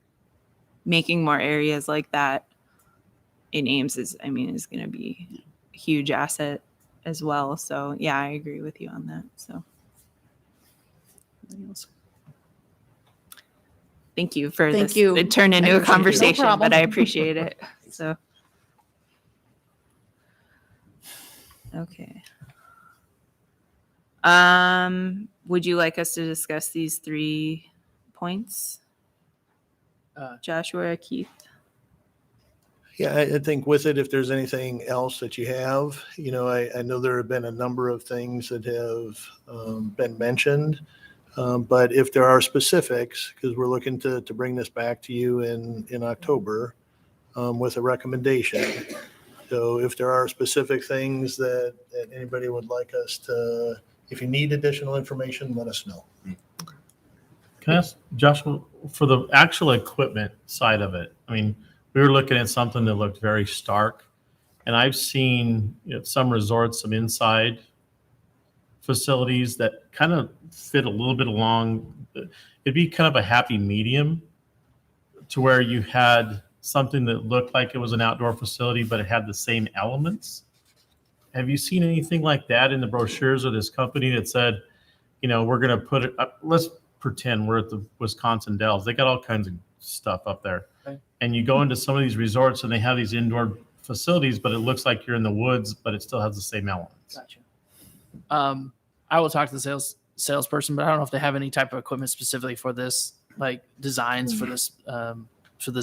making more areas like that in Ames is going to be a huge asset as well. So yeah, I agree with you on that. So Anything else? thank you for Thank this. you. It turned into a No conversation, problem. but I appreciate it. So, okay. Would you like us to discuss these 3 points? Joshua, Keith? Yeah, I think with it, if there's anything else that you have, I know there have been a number of things that have been mentioned. But if there are specifics, because we're looking to bring this back to you in October with a recommendation. So if there are specific things that anybody would like us to, if you need additional information, let us know. Can I ask Joshua, for the actual equipment side of it? I mean, we were looking at something that looked very stark, and I've seen some resorts, some inside facilities that kind of fit a little bit along. It'd be kind of a happy medium to where you had something that looked like it was an outdoor facility, but it had the same elements. Have you seen anything like that in the brochures of this company that said, we're going to put it up, let's pretend we're at the Wisconsin Dells. They got all kinds of stuff up there. Okay. And you go into some of these resorts and they have these indoor facilities, but it looks like you're in the woods, but it still has the same elements. Gotcha. I will talk to the salesperson, but I don't know if they have any type of equipment specifically for this, like designs for this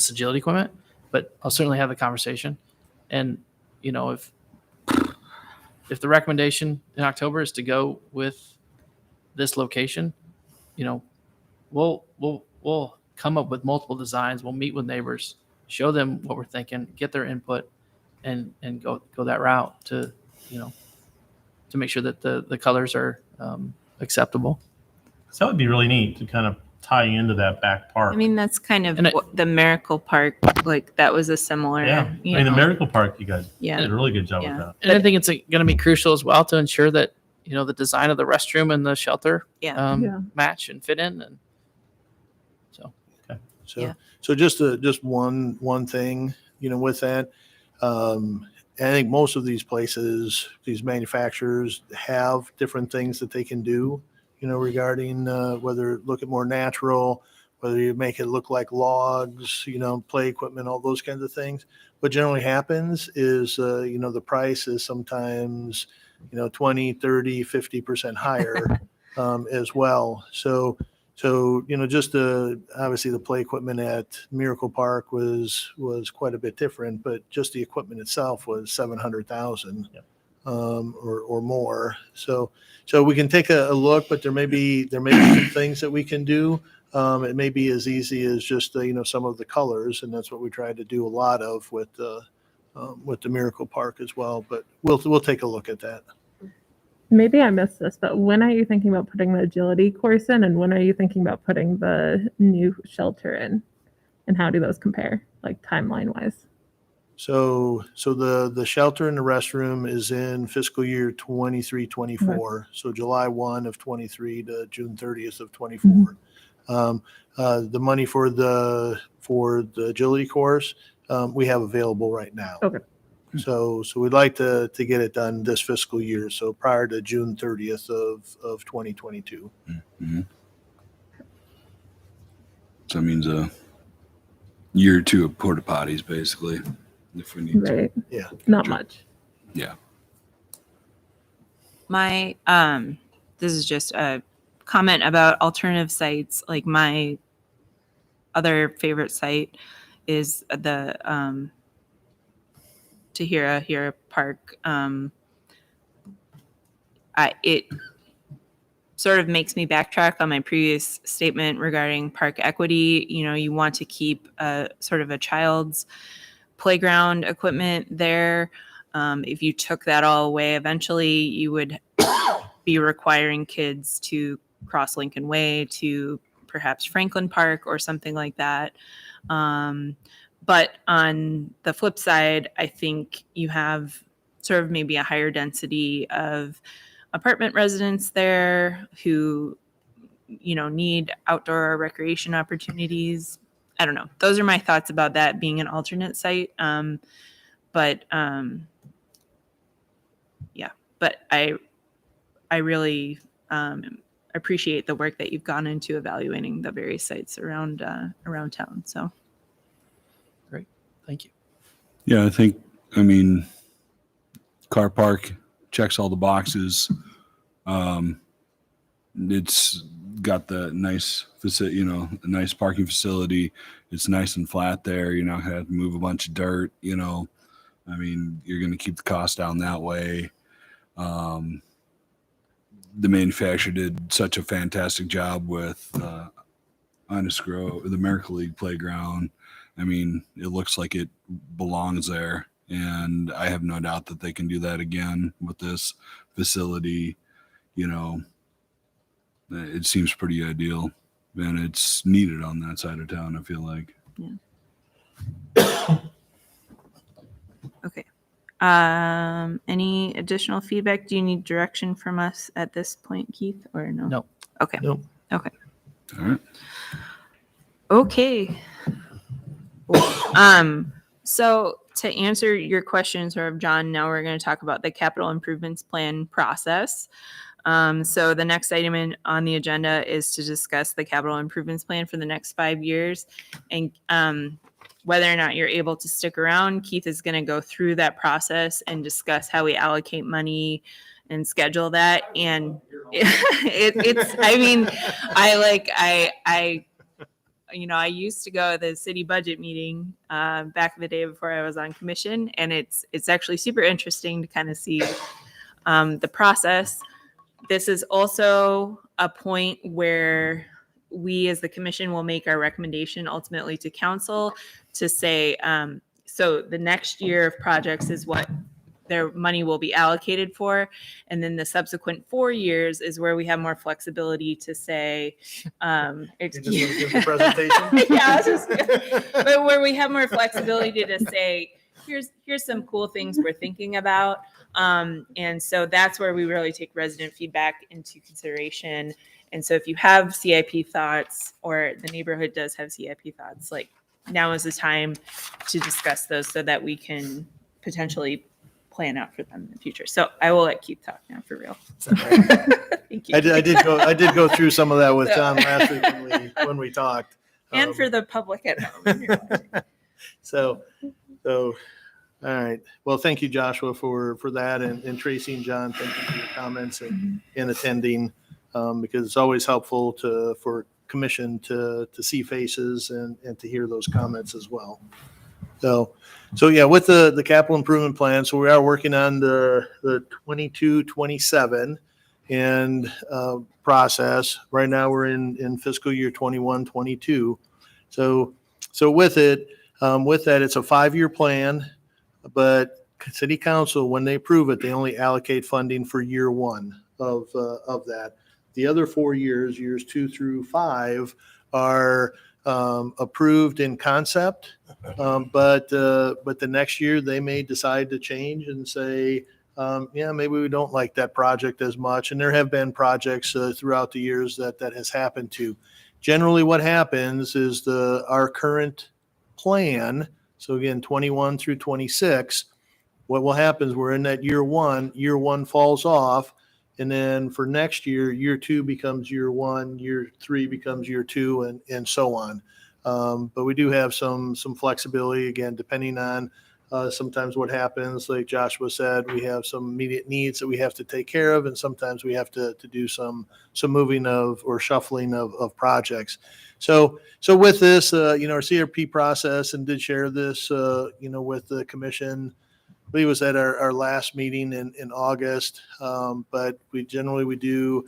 agility equipment. But I'll certainly have the conversation. And if the recommendation in October is to go with this location, we'll come up with multiple designs. We'll meet with neighbors, show them what we're thinking, get their input, and go that route to make sure that the colors are acceptable. So that would be really neat to kind of tie into that back park. I mean, that's kind of And what the Miracle Park, like that was a similar, yeah. you The know. Miracle Park, you guys Yeah. did a really good job Yeah. with that. And I think it's going to be crucial as well to ensure that the design of the restroom and the shelter Yeah. Yeah. match and fit in. And so So, Yeah. so just one thing, with that, I think most of these places, these manufacturers have different things that they can do, regarding whether look at more natural, whether you make it look like logs, play equipment, all those kinds of things. What generally happens is, the price is sometimes, 20, 30, 50% higher as well. So, just obviously the play equipment at Miracle Park was quite a bit different, but just the equipment itself was $700,000 or more. So we can take a look, but there may be some things that we can do. It may be as easy as just some of the colors, and that's what we tried to do a lot of with the Miracle Park as well. But we'll take a look at that. Maybe I missed this, but when are you thinking about putting the agility course in, and when are you thinking about putting the new shelter in, and how do those compare, like timeline wise? So the shelter and the restroom is in fiscal year 23-24. So July 1 of 23 to June 30th of 24. The money for the agility course we have available right now. Okay. So we'd like to get it done this fiscal year, so prior to June 30th of 2022. Mm-hmm. So that means a year or two of porta potties, basically, if we need Right. Yeah. Not much. Yeah. My this is just a comment about alternative sites. Like my other favorite site is the Tahira Park. sort of makes me backtrack on my previous statement regarding park equity. You know, you want to keep a sort of a child's playground equipment there. If you took that all away, eventually you would be requiring kids to cross Lincoln Way to perhaps Franklin Park or something like that. But on the flip side, I think you have sort of maybe a higher density of apartment residents there who, you know, need outdoor recreation opportunities. I don't know. Those are my thoughts about that being an alternate site. But I really appreciate the work that you've gone into evaluating the various sites around town. So Great. Thank you. Yeah, I mean, car park checks all the boxes. It's got the nice facility, a nice parking facility. It's nice and flat there. You're not gonna have to move a bunch of dirt, I mean, you're going to keep the cost down that way. The manufacturer did such a fantastic job with Honest Grove, the Miracle League playground. I mean, it looks like it belongs there, and I have no doubt that they can do that again with this facility. It seems pretty ideal, and it's needed on that side of town, I feel like. Yeah. Okay. Any additional feedback? Do you need direction from us at this point, Keith, or no? No. Okay. Nope. Okay. All right. Okay. So to answer your question, sort of, John, now we're going to talk about the capital improvements plan process. So the next item on the agenda is to discuss the capital improvements plan for the next 5 years. And whether or not you're able to stick around, Keith is going to go through that process and discuss how we allocate money and schedule that. And I used to go to the city budget meeting back in the day before I was on commission, and it's actually super interesting to kind of see the process. This is also a point where we as the commission will make our recommendation ultimately to council to say, so the next year of projects is what their money will be allocated for. And then the subsequent 4 years is where we have more flexibility to say, You just want to give the presentation? yeah, but where we have more flexibility to say, here's some cool things we're thinking about. And so that's where we really take resident feedback into consideration. And so if you have CIP thoughts, or the neighborhood does have CIP thoughts, like, now is the time to discuss those so that we can potentially plan out for them in the future. So I will let Keith talk now for real. Thank you. I did go through some of that with John last week when we talked. And for the public at home. So, all right. Well, thank you, Joshua, for that, and Tracy and John, thank you for your comments and attending, because it's always helpful for commission to see faces and to hear those comments as well. So yeah, with the capital improvement plan, so we are working on the 22-27 and process. Right now we're in fiscal year 21-22. So with that, it's a 5-year plan, but city council, when they approve it, they only allocate funding for year 1 of that. The other 4 years, years 2 through 5, are approved in concept, but the next year they may decide to change and say, maybe we don't like that project as much. And there have been projects throughout the years that has happened to. Generally, what happens is our current plan. So again, 21 through 26. What will happen is we're in that year 1. Year 1 falls off. And then for next year, year 2 becomes year 1, year 3 becomes year 2, and so on. But we do have some flexibility, again, depending on sometimes what happens. Like Joshua said, we have some immediate needs that we have to take care of, and sometimes we have to do some moving of or shuffling of projects. So with this, our CRP process, and did share this, with the commission. I believe it was at our last meeting in August, but we do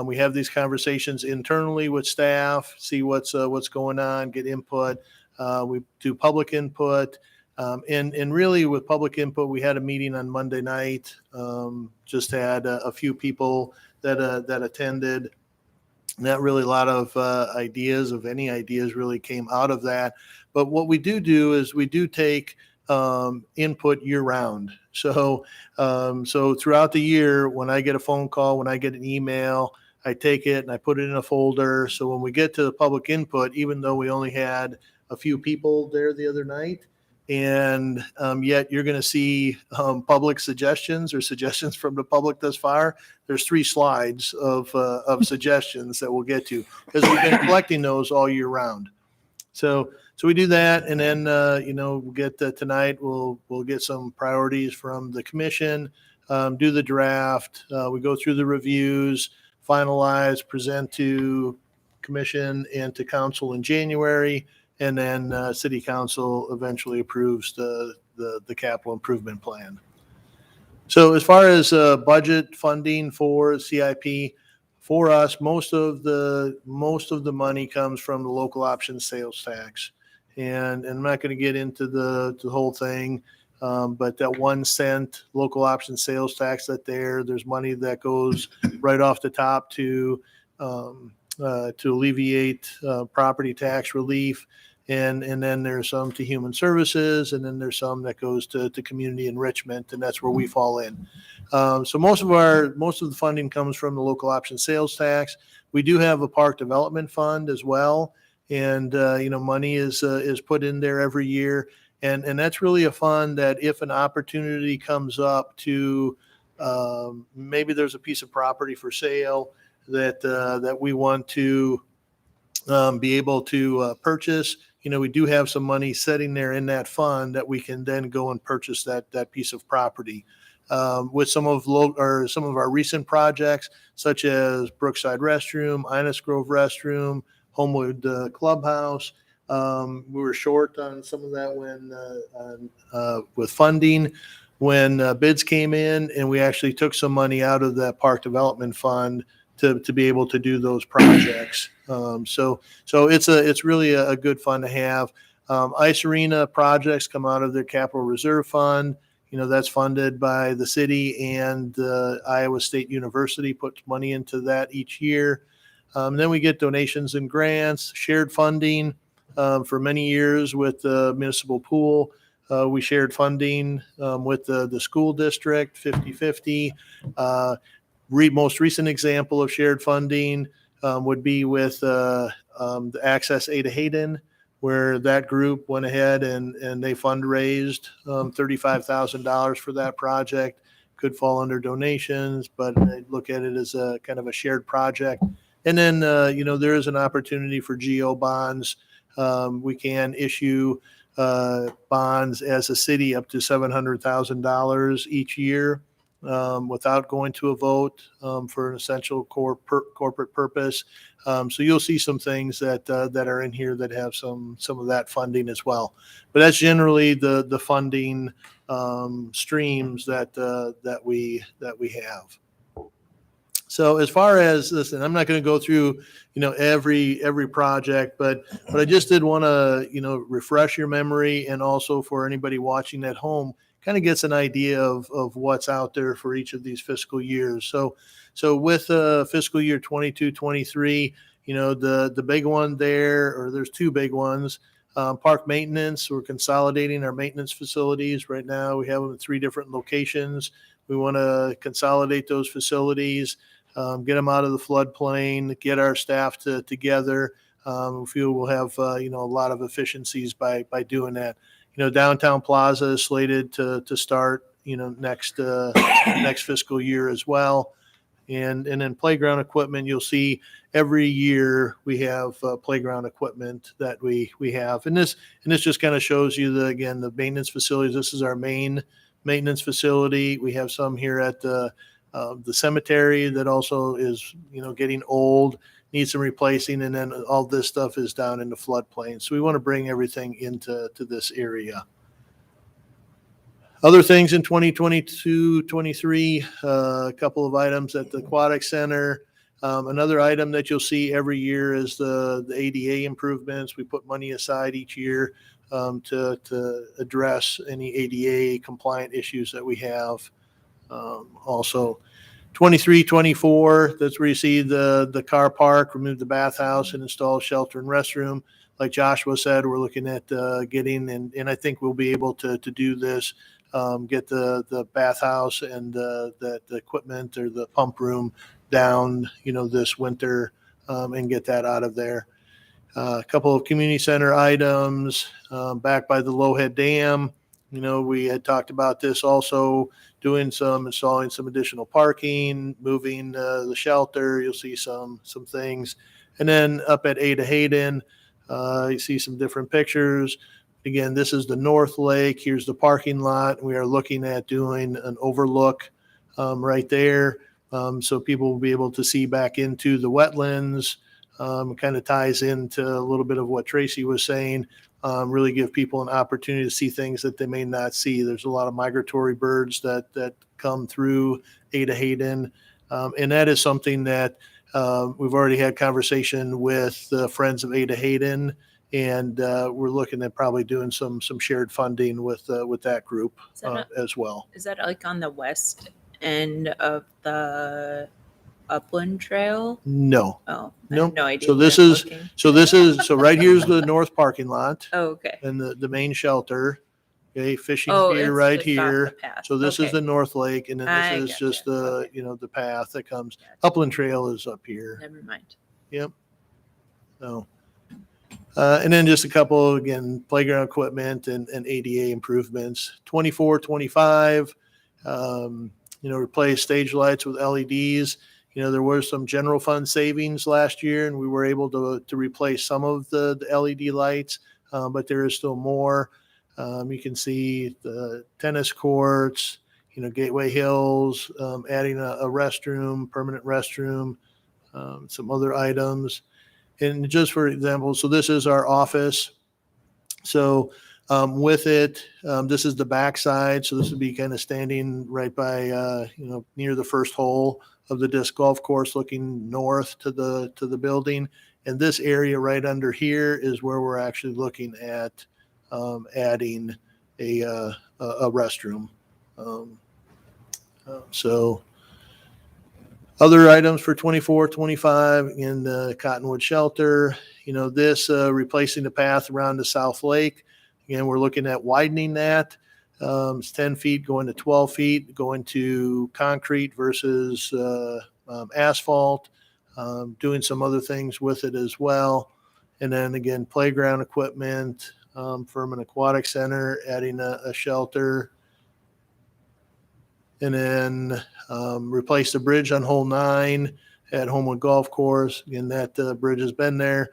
We have these conversations internally with staff, see what's going on, get input. We do public input. And really with public input, we had a meeting on Monday night. Just had a few people that attended. Not really a lot of ideas of any ideas really came out of that. But what we do is we do take input year round. So throughout the year, when I get a phone call, when I get an email, I take it and I put it in a folder. So when we get to the public input, even though we only had a few people there the other night, and yet you're going to see public suggestions or suggestions from the public thus far. There's 3 slides of suggestions that we'll get to because we've been collecting those all year round. So we do that, and then we'll get tonight. We'll get some priorities from the commission, do the draft. We go through the reviews, finalize, present to commission and to council in January. And then city council eventually approves the capital improvement plan. So as far as budget funding for CIP, for us, most of the money comes from the local option sales tax. And I'm not going to get into the whole thing, but that 1 cent local option sales tax there's money that goes right off the top to alleviate property tax relief. And then there's some to human services, and then there's some that goes to community enrichment, and that's where we fall in. So most of the funding comes from the local option sales tax. We do have a park development fund as well, and money is put in there every year, and that's really a fund that if an opportunity comes up to maybe there's a piece of property for sale that we want to be able to purchase. We do have some money sitting there in that fund that we can then go and purchase that piece of property. With some of our recent projects, such as Brookside Restroom, Innis Grove Restroom, Homewood Clubhouse, we were short on some of that with funding when bids came in, and we actually took some money out of that park development fund to be able to do those projects. So it's really a good fund to have. Ice arena projects come out of their capital reserve fund. That's funded by the city, and Iowa State University puts money into that each year. Then we get donations and grants, shared funding. For many years with the municipal pool, we shared funding with the school district 50-50. Most recent example of shared funding would be with the Access Ada Hayden, where that group went ahead and they fundraised $35,000 for that project. Could fall under donations, but I look at it as a kind of a shared project. And then, there is an opportunity for GO bonds. We can issue bonds as a city up to $700,000 each year. Without going to a vote for an essential corporate purpose. So you'll see some things that are in here that have some of that funding as well. But that's generally the funding streams that we have. So as far as this, and I'm not going to go through every project, but I just did want to refresh your memory, and also for anybody watching at home, kind of gets an idea of what's out there for each of these fiscal years. So with fiscal year 22-23, the big one there, or there's 2 big ones. Park maintenance, we're consolidating our maintenance facilities. Right now we have them in 3 different locations. We want to consolidate those facilities, get them out of the floodplain, get our staff together. We feel we'll have a lot of efficiencies by doing that. Downtown Plaza is slated to start, next fiscal year as well. And then playground equipment, you'll see every year we have playground equipment that we have. And this just kind of shows you the maintenance facilities. This is our main maintenance facility. We have some here at the cemetery that also is, getting old, needs some replacing, and then all this stuff is down in the floodplain. So we want to bring everything into this area. Other things in 2022-23, a couple of items at the Aquatic Center. Another item that you'll see every year is the ADA improvements. We put money aside each year to address any ADA compliant issues that we have. Also, 23, 24, that's where you see the car park, remove the bathhouse and install shelter and restroom. Like Joshua said, we're looking at getting, and I think we'll be able to do this, get the bathhouse and the equipment or the pump room down, this winter, and get that out of there. A couple of community center items back by the Lowhead Dam. We had talked about this also, installing some additional parking, moving the shelter. You'll see some things. And then up at Ada Hayden, you see some different pictures. Again, this is the North Lake. Here's the parking lot. We are looking at doing an overlook right there. So people will be able to see back into the wetlands. Kind of ties into a little bit of what Tracy was saying. Really give people an opportunity to see things that they may not see. There's a lot of migratory birds that come through Ada Hayden. And that is something that we've already had conversation with the Friends of Ada Hayden. And we're looking at probably doing some shared funding with that group as well. Is that like on the west end of the Upland Trail? No. Oh, I No. have no idea. So where this I'm is looking. right here's the north parking lot Oh, okay. and the main shelter. Okay, fishing Oh, pier it's right just off here. the path. So this is Okay. the North Lake, and then I this is gotcha. just the Okay. the path that comes. Gotcha. Upland Trail is up here. Never mind. So, and then just a couple again playground equipment and ADA improvements. 24, 25. Replace stage lights with LEDs. There were some general fund savings last year, and we were able to replace some of the LED lights, but there is still more. You can see the tennis courts, Gateway Hills, adding a restroom, permanent restroom, some other items. And just for example, so this is our office. So with it, this is the backside. So this would be kind of standing right by, near the first hole of the disc golf course, looking north to the building. And this area right under here is where we're actually looking at adding a restroom. So other items for 24, 25 in the Cottonwood Shelter, this replacing the path around the South Lake. Again, we're looking at widening that. It's 10 feet going to 12 feet, going to concrete versus asphalt, doing some other things with it as well. And then again, playground equipment, Furman Aquatic Center, adding a shelter. And then replace the bridge on hole 9 at Homewood Golf Course. Again, that bridge has been there.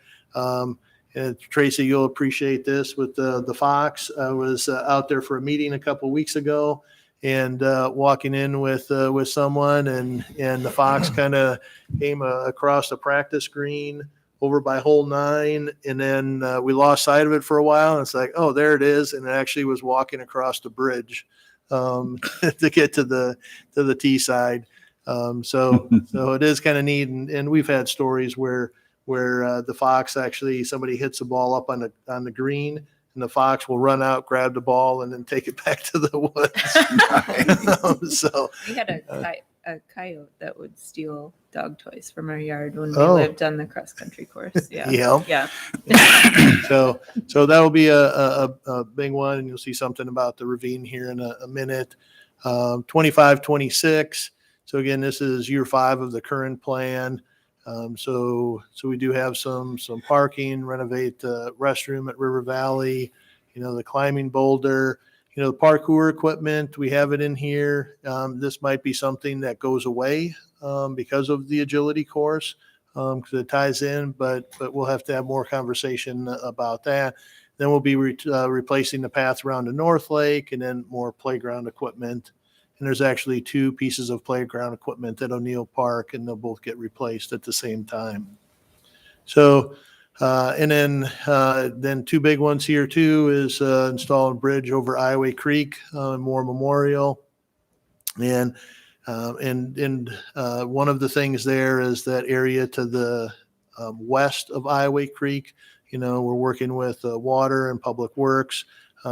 And Tracy, you'll appreciate this with the Fox. I was out there for a meeting a couple weeks ago, and walking in with someone, and the Fox kind of came across the practice green over by hole 9, and then we lost sight of it for a while. And it's like, oh, there it is, and it actually was walking across the bridge to get to the tee side. So it is kind of neat, and we've had stories where the Fox actually, somebody hits the ball up on the green, and the Fox will run out, grab the ball, and then take it back to the woods. So We had a coyote that would steal dog toys from our yard when we Oh. lived on the cross country course. Yeah. Yeah. Yeah. So that will be a big one, and you'll see something about the ravine here in a minute. 25, 26. So again, this is year 5 of the current plan. So we do have some parking, renovate the restroom at River Valley, the climbing boulder, the parkour equipment. We have it in here. This might be something that goes away because of the agility course, because it ties in, but we'll have to have more conversation about that. Then we'll be replacing the path around the North Lake, and then more playground equipment. And there's actually 2 pieces of playground equipment at O'Neill Park, and they'll both get replaced at the same time. So, and then 2 big ones here too is installing a bridge over Iowa Creek, Moore Memorial. And One of the things there is that area to the west of Iowa Creek. We're working with Water and Public Works.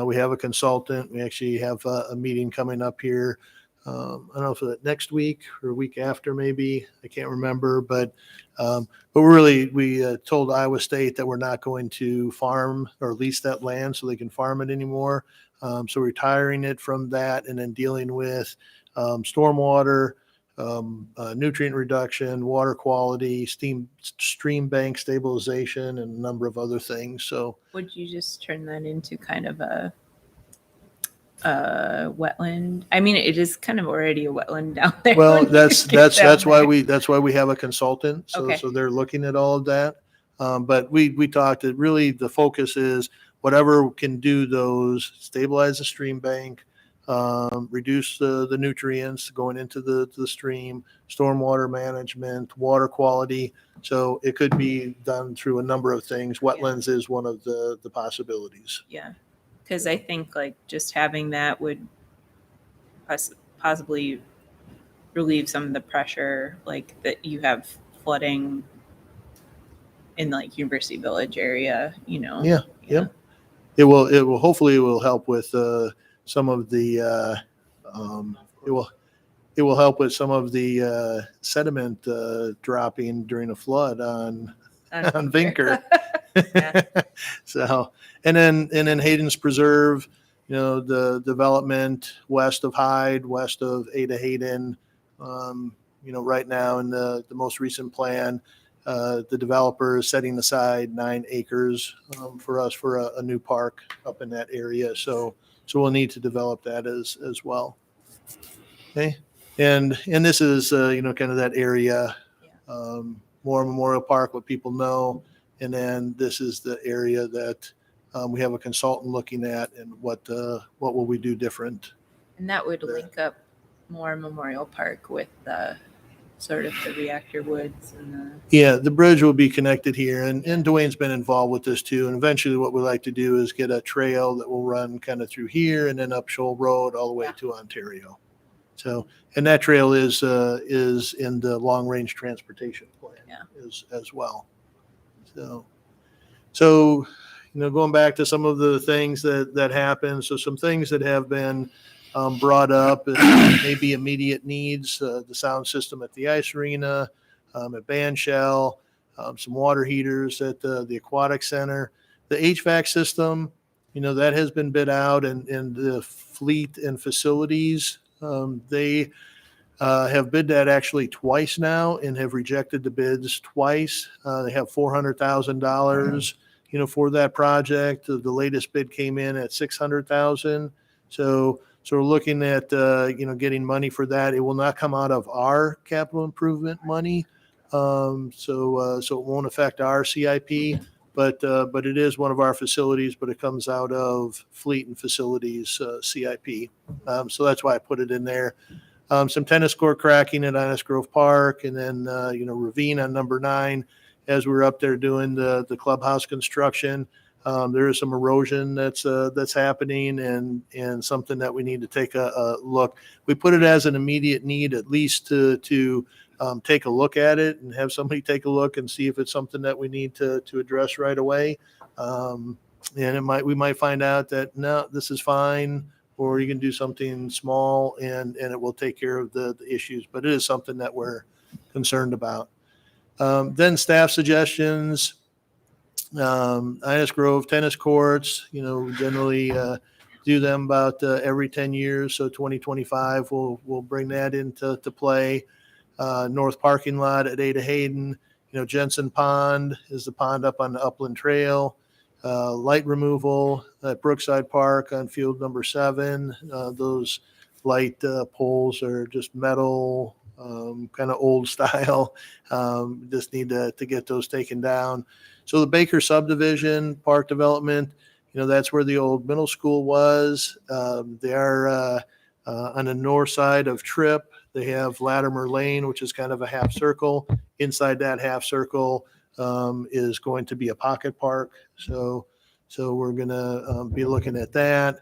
We have a consultant. We actually have a meeting coming up here. I don't know if it's next week or a week after, maybe. I can't remember. But really, we told Iowa State that we're not going to farm or lease that land so they can farm it anymore. So retiring it from that and then dealing with stormwater, nutrient reduction, water quality, stream bank stabilization, and a number of other things. So Would you just turn that into kind of a wetland? I mean, it is kind of already a wetland down there. well, when you that's get down why there. we have a consultant. So Okay. so they're looking at all of that. But we talked that really the focus is whatever can do those, stabilize the stream bank, reduce the nutrients going into the stream, stormwater management, water quality. So it could be done through a number of things. Wetlands is one of the possibilities. Yeah, because I think like just having that would possibly relieve some of the pressure, like that you have flooding in like University Village area. Yeah. Yep. It will hopefully help with some of the it will help with some of the sediment dropping during a flood on Vinker. Yeah. So, and then Hayden's Preserve, the development west of Hyde, west of Ada Hayden, right now in the most recent plan, the developer is setting aside 9 acres for us for a new park up in that area. So we'll need to develop that as well. Okay. And this is, kind of that area, more Memorial Park, what people know. And then this is the area that we have a consultant looking at and what will we do different. And that would link up more Memorial Park with sort of the reactor woods and the bridge will be connected here, and Dwayne's been involved with this too. And eventually what we like to do is get a trail that will run kind of through here and then up Shoal Road all the way to Ontario. So, and that trail is in the long range transportation plan as well. So, going back to some of the things that happen. So some things that have been brought up, maybe immediate needs, the sound system at the ice arena, at Band Shell, some water heaters at the aquatic center, the HVAC system, that has been bid out, and the fleet and facilities, they have bid that actually twice now and have rejected the bids twice. They have $400,000, for that project. The latest bid came in at $600,000. So we're looking at, getting money for that. It will not come out of our capital improvement money. So it won't affect our CIP, but it is one of our facilities, but it comes out of fleet and facilities CIP. So that's why I put it in there. Some tennis court cracking at Innis Grove Park, and then, ravine on number 9, as we were up there doing the clubhouse construction. There is some erosion that's happening, and something that we need to take a look. We put it as an immediate need, at least to take a look at it and have somebody take a look and see if it's something that we need to address right away. And we might find out that no, this is fine, or you can do something small and it will take care of the issues. But it is something that we're concerned about. Then staff suggestions. Innis Grove tennis courts, we generally do them about every 10 years. So 2025, we'll bring that into play. North parking lot at Ada Hayden, Jensen Pond is the pond up on the Upland Trail. Light removal at Brookside Park on field number 7. Those light poles are just metal, kind of old style. Just need to get those taken down. So the Baker subdivision, park development, that's where the old middle school was. They are on the north side of Tripp. They have Latimer Lane, which is kind of a half circle. Inside that half circle is going to be a pocket park. So we're going to be looking at that.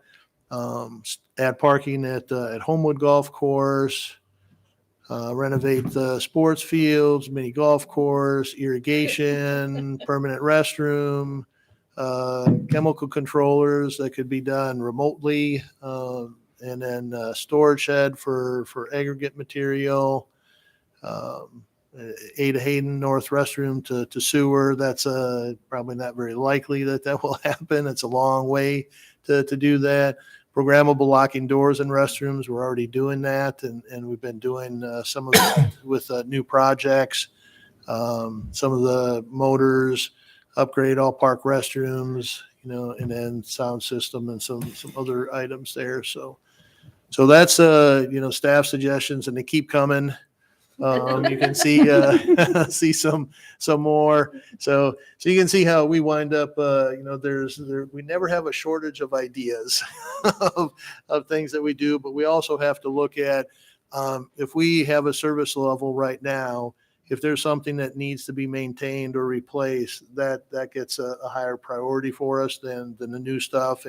Add parking at Homewood Golf Course. renovate the sports fields, mini golf course, irrigation, permanent restroom, chemical controllers that could be done remotely, and then storage shed for aggregate material. Ada Hayden North restroom to sewer. That's probably not very likely that will happen. It's a long way to do that. Programmable locking doors in restrooms. We're already doing that, and we've been doing some of that with new projects. Some of the motors, upgrade all park restrooms, and then sound system and some other items there. So that's staff suggestions, and they keep coming. You can see see some more. So you can see how we wind up. We never have a shortage of ideas of things that we do, but we also have to look at if we have a service level right now. If there's something that needs to be maintained or replaced, that gets a higher priority for us than the new stuff.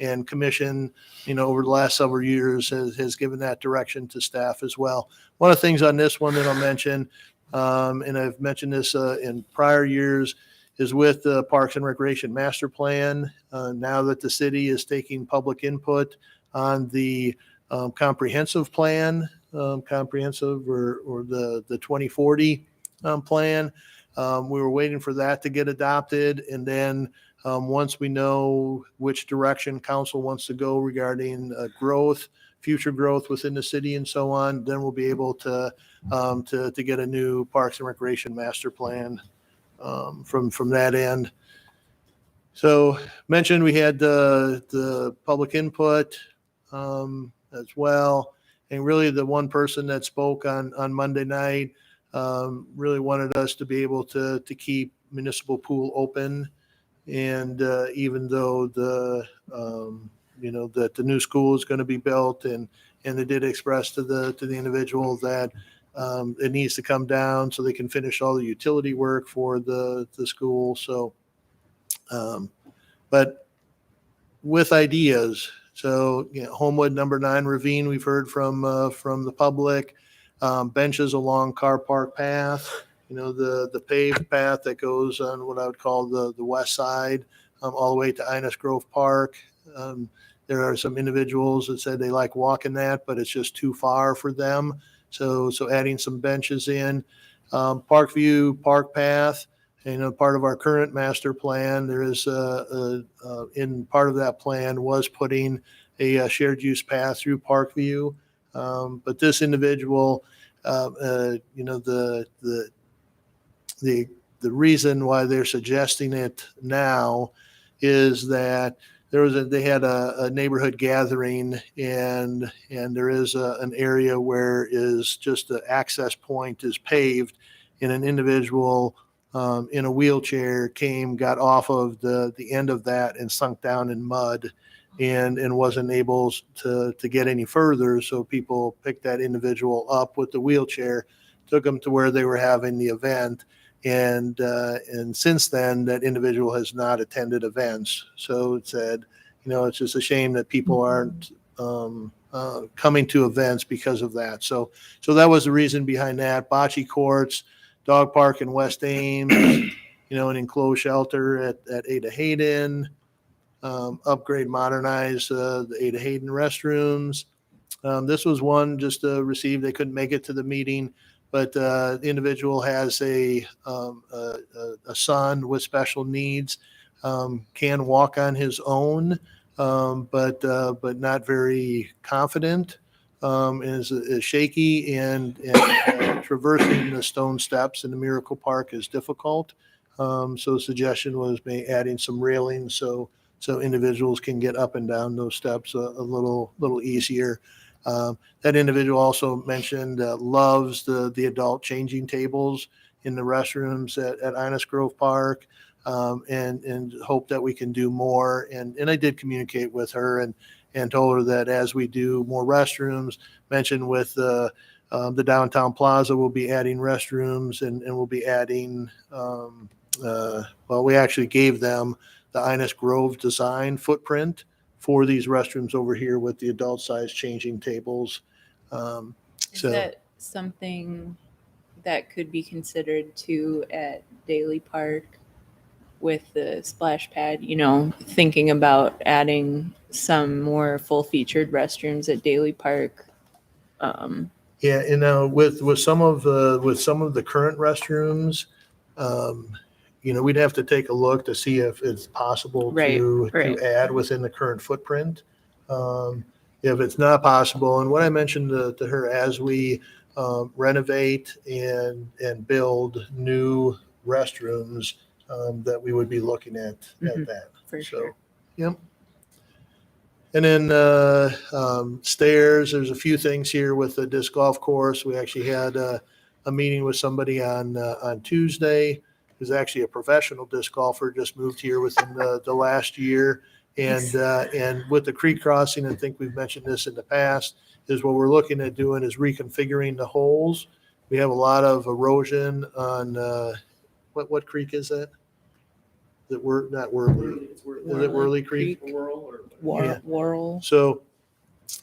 And commission, over the last several years has given that direction to staff as well. One of the things on this one that I'll mention, and I've mentioned this in prior years, is with the Parks and Recreation Master Plan. Now that the city is taking public input on the comprehensive plan, comprehensive or the 2040 plan, we were waiting for that to get adopted, and then once we know which direction council wants to go regarding future growth within the city and so on, then we'll be able to get a new Parks and Recreation Master Plan from that end. So mentioned we had the public input as well, and really the one person that spoke on Monday night really wanted us to be able to keep municipal pool open. And even though that the new school is going to be built, and they did express to the individual that it needs to come down so they can finish all the utility work for the school. So, but with ideas, so Homewood number 9 Ravine, we've heard from the public, benches along Car Park Path. The paved path that goes on what I would call the west side, all the way to Innis Grove Park. There are some individuals that said they like walking that, but it's just too far for them. So adding some benches in. Parkview Park Path, part of our current master plan, there is in part of that plan was putting a shared use path through Parkview. But this individual, the reason why they're suggesting it now is that they had a neighborhood gathering, and there is an area where is just the access point is paved, and an individual in a wheelchair got off of the end of that and sunk down in mud and wasn't able to get any further. So people picked that individual up with the wheelchair, took them to where they were having the event. And since then, that individual has not attended events. So it said, it's just a shame that people aren't coming to events because of that. So that was the reason behind that. Bocce courts, dog park in West Ames, an enclosed shelter at Ada Hayden, upgrade, modernize the Ada Hayden restrooms. This was one just received. They couldn't make it to the meeting. But the individual has a son with special needs, can walk on his own, but not very confident, is shaky, and traversing the stone steps in the Miracle Park is difficult. So the suggestion was adding some railings so individuals can get up and down those steps a little easier. That individual also mentioned loves the adult changing tables in the restrooms at Innis Grove Park, and hope that we can do more. And I did communicate with her and told her that as we do more restrooms, mentioned with the downtown plaza, we'll be adding restrooms, and we'll be adding, we actually gave them the Innis Grove design footprint for these restrooms over here with the adult size changing tables. Is that something that could be considered too at Daly Park with the splash pad, thinking about adding some more full-featured restrooms at Daly Park. Yeah, and now with some of the current restrooms, we'd have to take a look to see if it's possible Right. to add within the current footprint. If it's not possible, and what I mentioned to her, as we renovate and build new restrooms, that we would be looking at that. For sure. Yep. And then stairs, there's a few things here with the disc golf course. We actually had a meeting with somebody on Tuesday, who's actually a professional disc golfer, just moved here within the last year. And with the creek crossing, I think we've mentioned this in the past, is what we're looking at doing is reconfiguring the holes. We have a lot of erosion on what creek is that? That we're not Worley. Is it Worley Creek? Worrell. So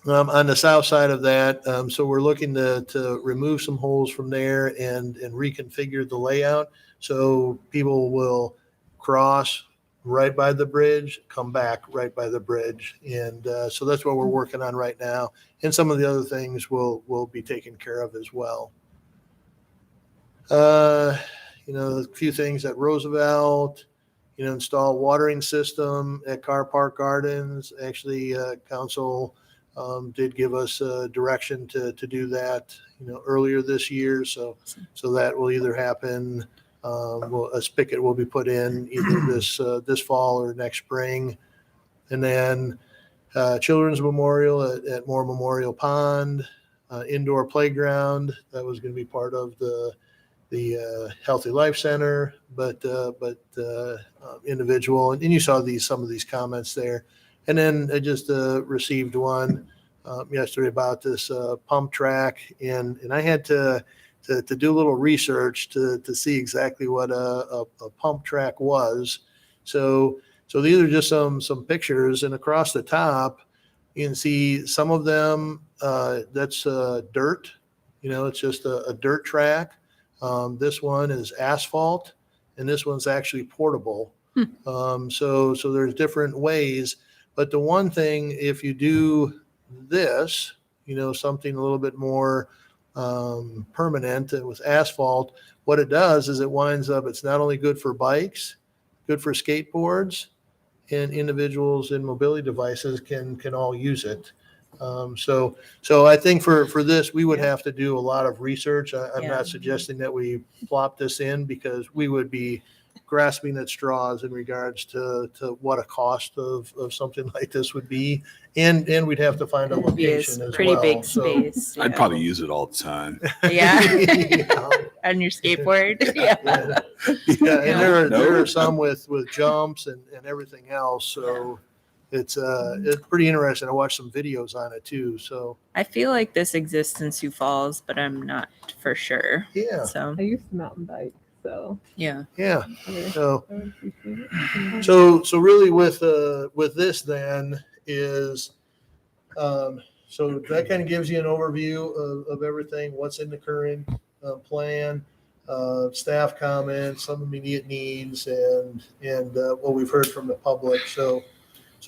on the south side of that, so we're looking to remove some holes from there and reconfigure the layout so people will cross right by the bridge, come back right by the bridge. And so that's what we're working on right now. And some of the other things will be taken care of as well. A few things at Roosevelt. Install watering system at Car Park Gardens. Actually, council did give us direction to do that, earlier this year. So that will either happen. A spigot will be put in either this fall or next spring. And then Children's Memorial at Moore Memorial Pond, indoor playground. That was going to be part of the Healthy Life Center, but individual. And you saw some of these comments there. And then I just received one yesterday about this pump track, and I had to do a little research to see exactly what a pump track was. So these are just some pictures, and across the top you can see some of them. That's dirt. It's just a dirt track. This one is asphalt, and this one's actually portable. So there's different ways. But the one thing, if you do this, something a little bit more permanent with asphalt, what it does is it winds up, it's not only good for bikes, good for skateboards, and individuals in mobility devices can all use it. So I think for this, we would have to do a lot of research. I'm not suggesting that we plop this in, because we would be grasping at straws in regards to what a cost of something like this would be. And we'd have to find a location as pretty well. big So, space. I'd probably use it all the time. Yeah. yeah. On your skateboard. Yeah. And there are some with jumps and everything else. So it's pretty interesting. I watched some videos on it too. So I feel like this exists in Sioux Falls, but I'm not for sure. yeah. So I used to mountain bike, so yeah. Yeah. So I would appreciate it. So really with this then is, so that kind of gives you an overview of everything, what's in the current plan, staff comments, some immediate needs, and what we've heard from the public. So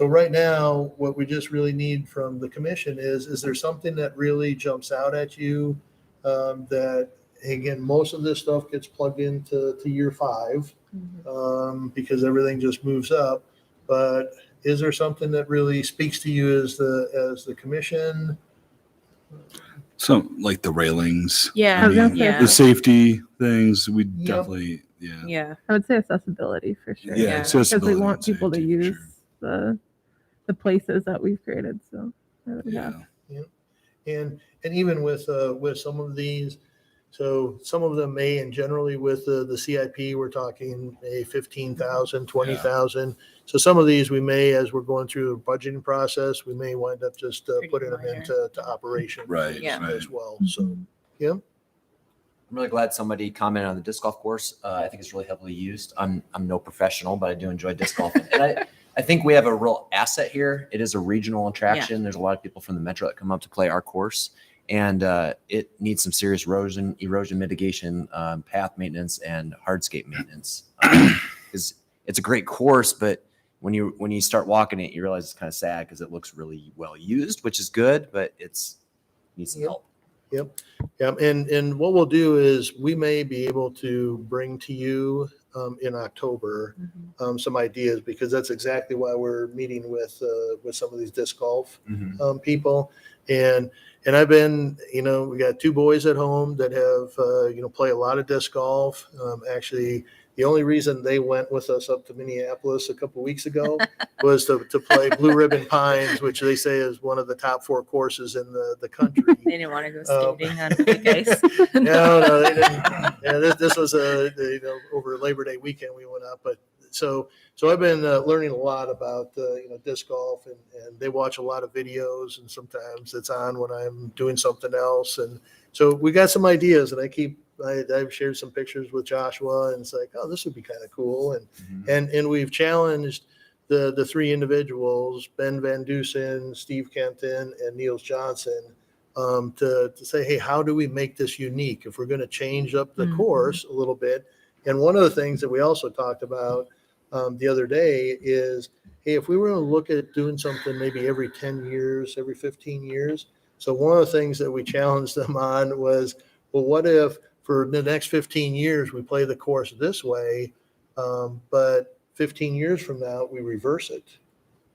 right now, what we just really need from the commission is there something that really jumps out at you, that, again, most of this stuff gets plugged into year 5, because everything just moves up. But is there something that really speaks to you as the commission? So like the railings. Yeah. I was gonna say- Yeah. The safety things, we Yep. definitely, yeah. Yeah. I would say accessibility for sure. Yeah, Yeah. Because we accessibility want and people to safety, for use sure. the places that we've created. So I would have. Yeah. And even with some of these, so some of them may, and generally with the CIP, we're talking a 15,000, 20,000. So some of these we may, as we're going through a budgeting process, we may wind up just putting them minor. into operation Right, Yeah. as well. So, yeah. I'm really glad somebody commented on the disc golf course. I think it's really heavily used. I'm no professional, but I do enjoy disc golf. And I think we have a real asset here. It is a regional attraction. There's a lot of people from the metro that come up to play our course. and it needs some serious erosion mitigation, path maintenance, and hardscape maintenance. Because it's a great course, but when you start walking it, you realize it's kind of sad because it looks really well used, which is good, but needs some help. Yep. And what we'll do is we may be able to bring to you in October some ideas, because that's exactly why we're meeting with some of these disc golf people. And I've been, we got 2 boys at home that have, play a lot of disc golf. Actually, the only reason they went with us up to Minneapolis a couple weeks ago was to play Blue Ribbon Pines, which they say is one of the top 4 courses in the country. They didn't want to go skating on fake ice. No, they didn't. Yeah, this was over Labor Day weekend we went up, but so I've been learning a lot about disc golf, and they watch a lot of videos, and sometimes it's on when I'm doing something else, and so we got some ideas, and I've shared some pictures with Joshua, and it's like, oh, this would be kind of cool, and we've challenged the 3 individuals, Ben Van Dusen, Steve Kenton, and Niels Johnson, to say, hey, how do we make this unique if we're going to change up the course a little bit? And one of the things that we also talked about the other day is, hey, if we were going to look at doing something maybe every 10 years, every 15 years. So one of the things that we challenged them on was, well, what if for the next 15 years we play the course this way, but 15 years from now we reverse it?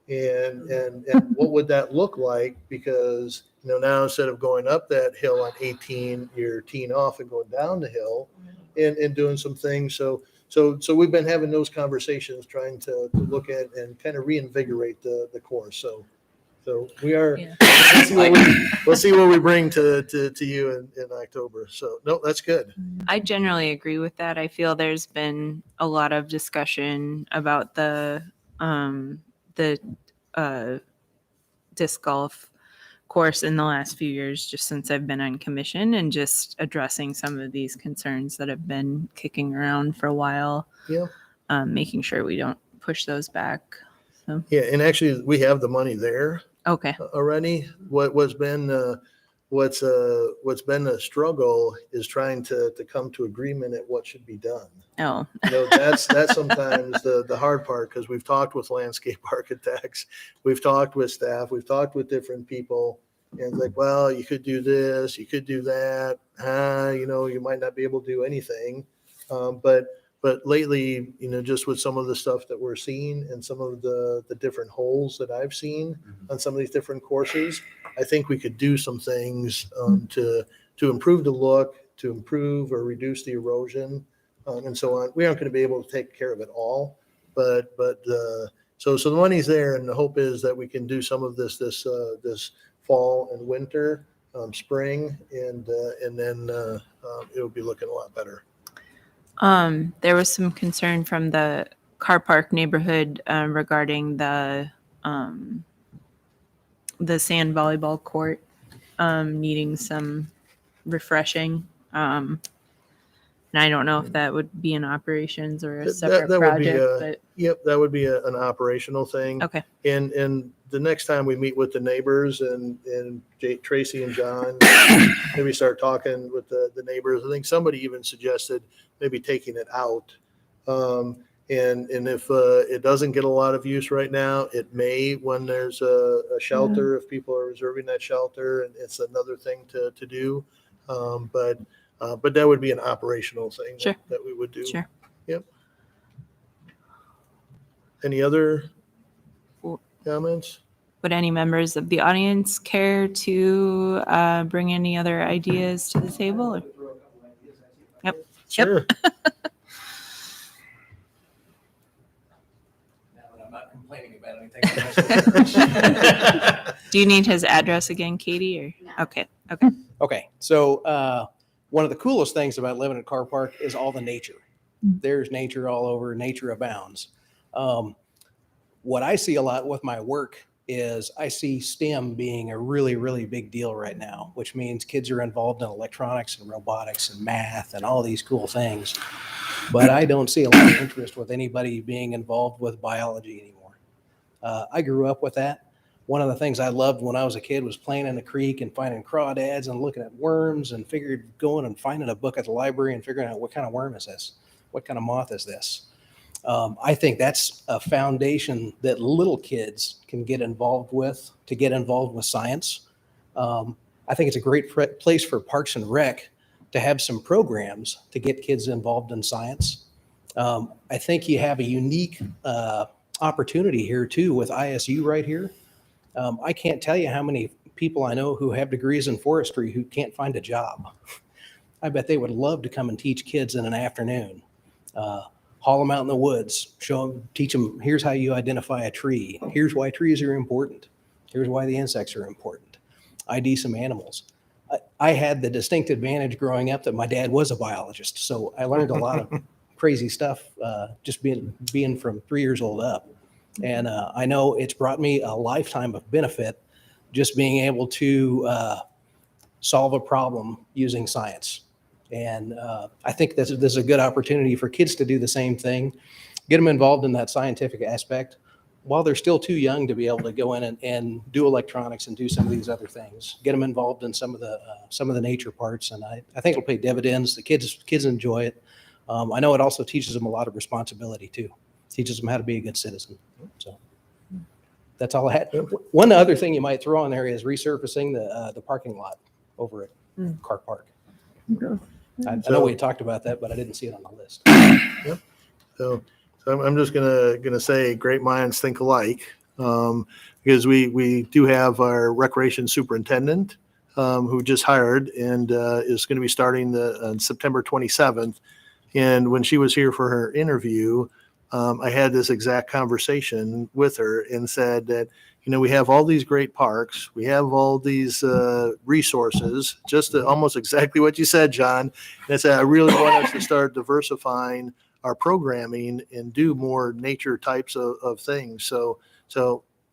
And what would that look like? Because now instead of going up that hill on 18, you're teeing off and going down the hill and doing some things. So we've been having those conversations, trying to look at and kind of reinvigorate the course. So we are. Yeah. We'll see what we bring to you in October. So no, that's good. I generally agree with that. I feel there's been a lot of discussion about the disc golf course in the last few years, just since I've been on commission, and just addressing some of these concerns that have been kicking around for a while. Yeah. Making sure we don't push those back. So. Yeah, and actually we have the money there. Okay. Already. What's been a struggle is trying to come to agreement at what should be done. Oh. That's sometimes the hard part, because we've talked with landscape architects, we've talked with staff, we've talked with different people, and it's like, well, you could do this, you could do that. You might not be able to do anything. But lately, just with some of the stuff that we're seeing and some of the different holes that I've seen on some of these different courses, I think we could do some things to improve the look, to improve or reduce the erosion, and so on. We aren't going to be able to take care of it all, but so the money's there, and the hope is that we can do some of this fall and winter, spring, and then it'll be looking a lot better. There was some concern from the car park neighborhood regarding the sand volleyball court needing some refreshing. And I don't know if that would be in operations or a separate project. Yep, that would be an operational thing. Okay. And the next time we meet with the neighbors and Tracy and John, maybe start talking with the neighbors. I think somebody even suggested maybe taking it out. And if it doesn't get a lot of use right now, it may when there's a shelter, if people are reserving that shelter, and it's another thing to do. But that would be an operational thing that we would do. Sure. Yep. Any other comments? Would any members of the audience care to bring any other ideas to the table? Yep. Sure. I'm not complaining about anything. Do you need his address again, Katie? Or no. Okay. Okay. So one of the coolest things about living at Car Park is all the nature. There's nature all over. Nature abounds. What I see a lot with my work is I see STEM being a really, really big deal right now, which means kids are involved in electronics and robotics and math and all these cool things. But I don't see a lot of interest with anybody being involved with biology anymore. I grew up with that. One of the things I loved when I was a kid was playing in the creek and finding crawdads and looking at worms, and figured going and finding a book at the library and figuring out what kind of worm is this? What kind of moth is this? I think that's a foundation that little kids can get involved with, to get involved with science. I think it's a great place for Parks and Rec to have some programs to get kids involved in science. I think you have a unique opportunity here too with ISU right here. I can't tell you how many people I know who have degrees in forestry who can't find a job. I bet they would love to come and teach kids in an afternoon. Haul them out in the woods, show them, teach them, here's how you identify a tree. Here's why trees are important. Here's why the insects are important. ID some animals. I had the distinct advantage growing up that my dad was a biologist. So I learned a lot of crazy stuff just being from 3 years old up. And I know it's brought me a lifetime of benefit just being able to solve a problem using science. And I think this is a good opportunity for kids to do the same thing, get them involved in that scientific aspect while they're still too young to be able to go in and do electronics and do some of these other things, get them involved in some of the nature parts. And I think it'll pay dividends. The kids enjoy it. I know it also teaches them a lot of responsibility too. Teaches them how to be a good citizen. So that's all I had. One other thing you might throw on there is resurfacing the parking lot over at Car Park. Okay. I know we talked about that, but I didn't see it on the list. Yep. So I'm just gonna say great minds think alike, because we do have our recreation superintendent who just hired and is going to be starting on September 27th. And when she was here for her interview, I had this exact conversation with her and said that, we have all these great parks, we have all these resources, just almost exactly what you said, John. And I said, I really want us to start diversifying our programming and do more nature types of things. So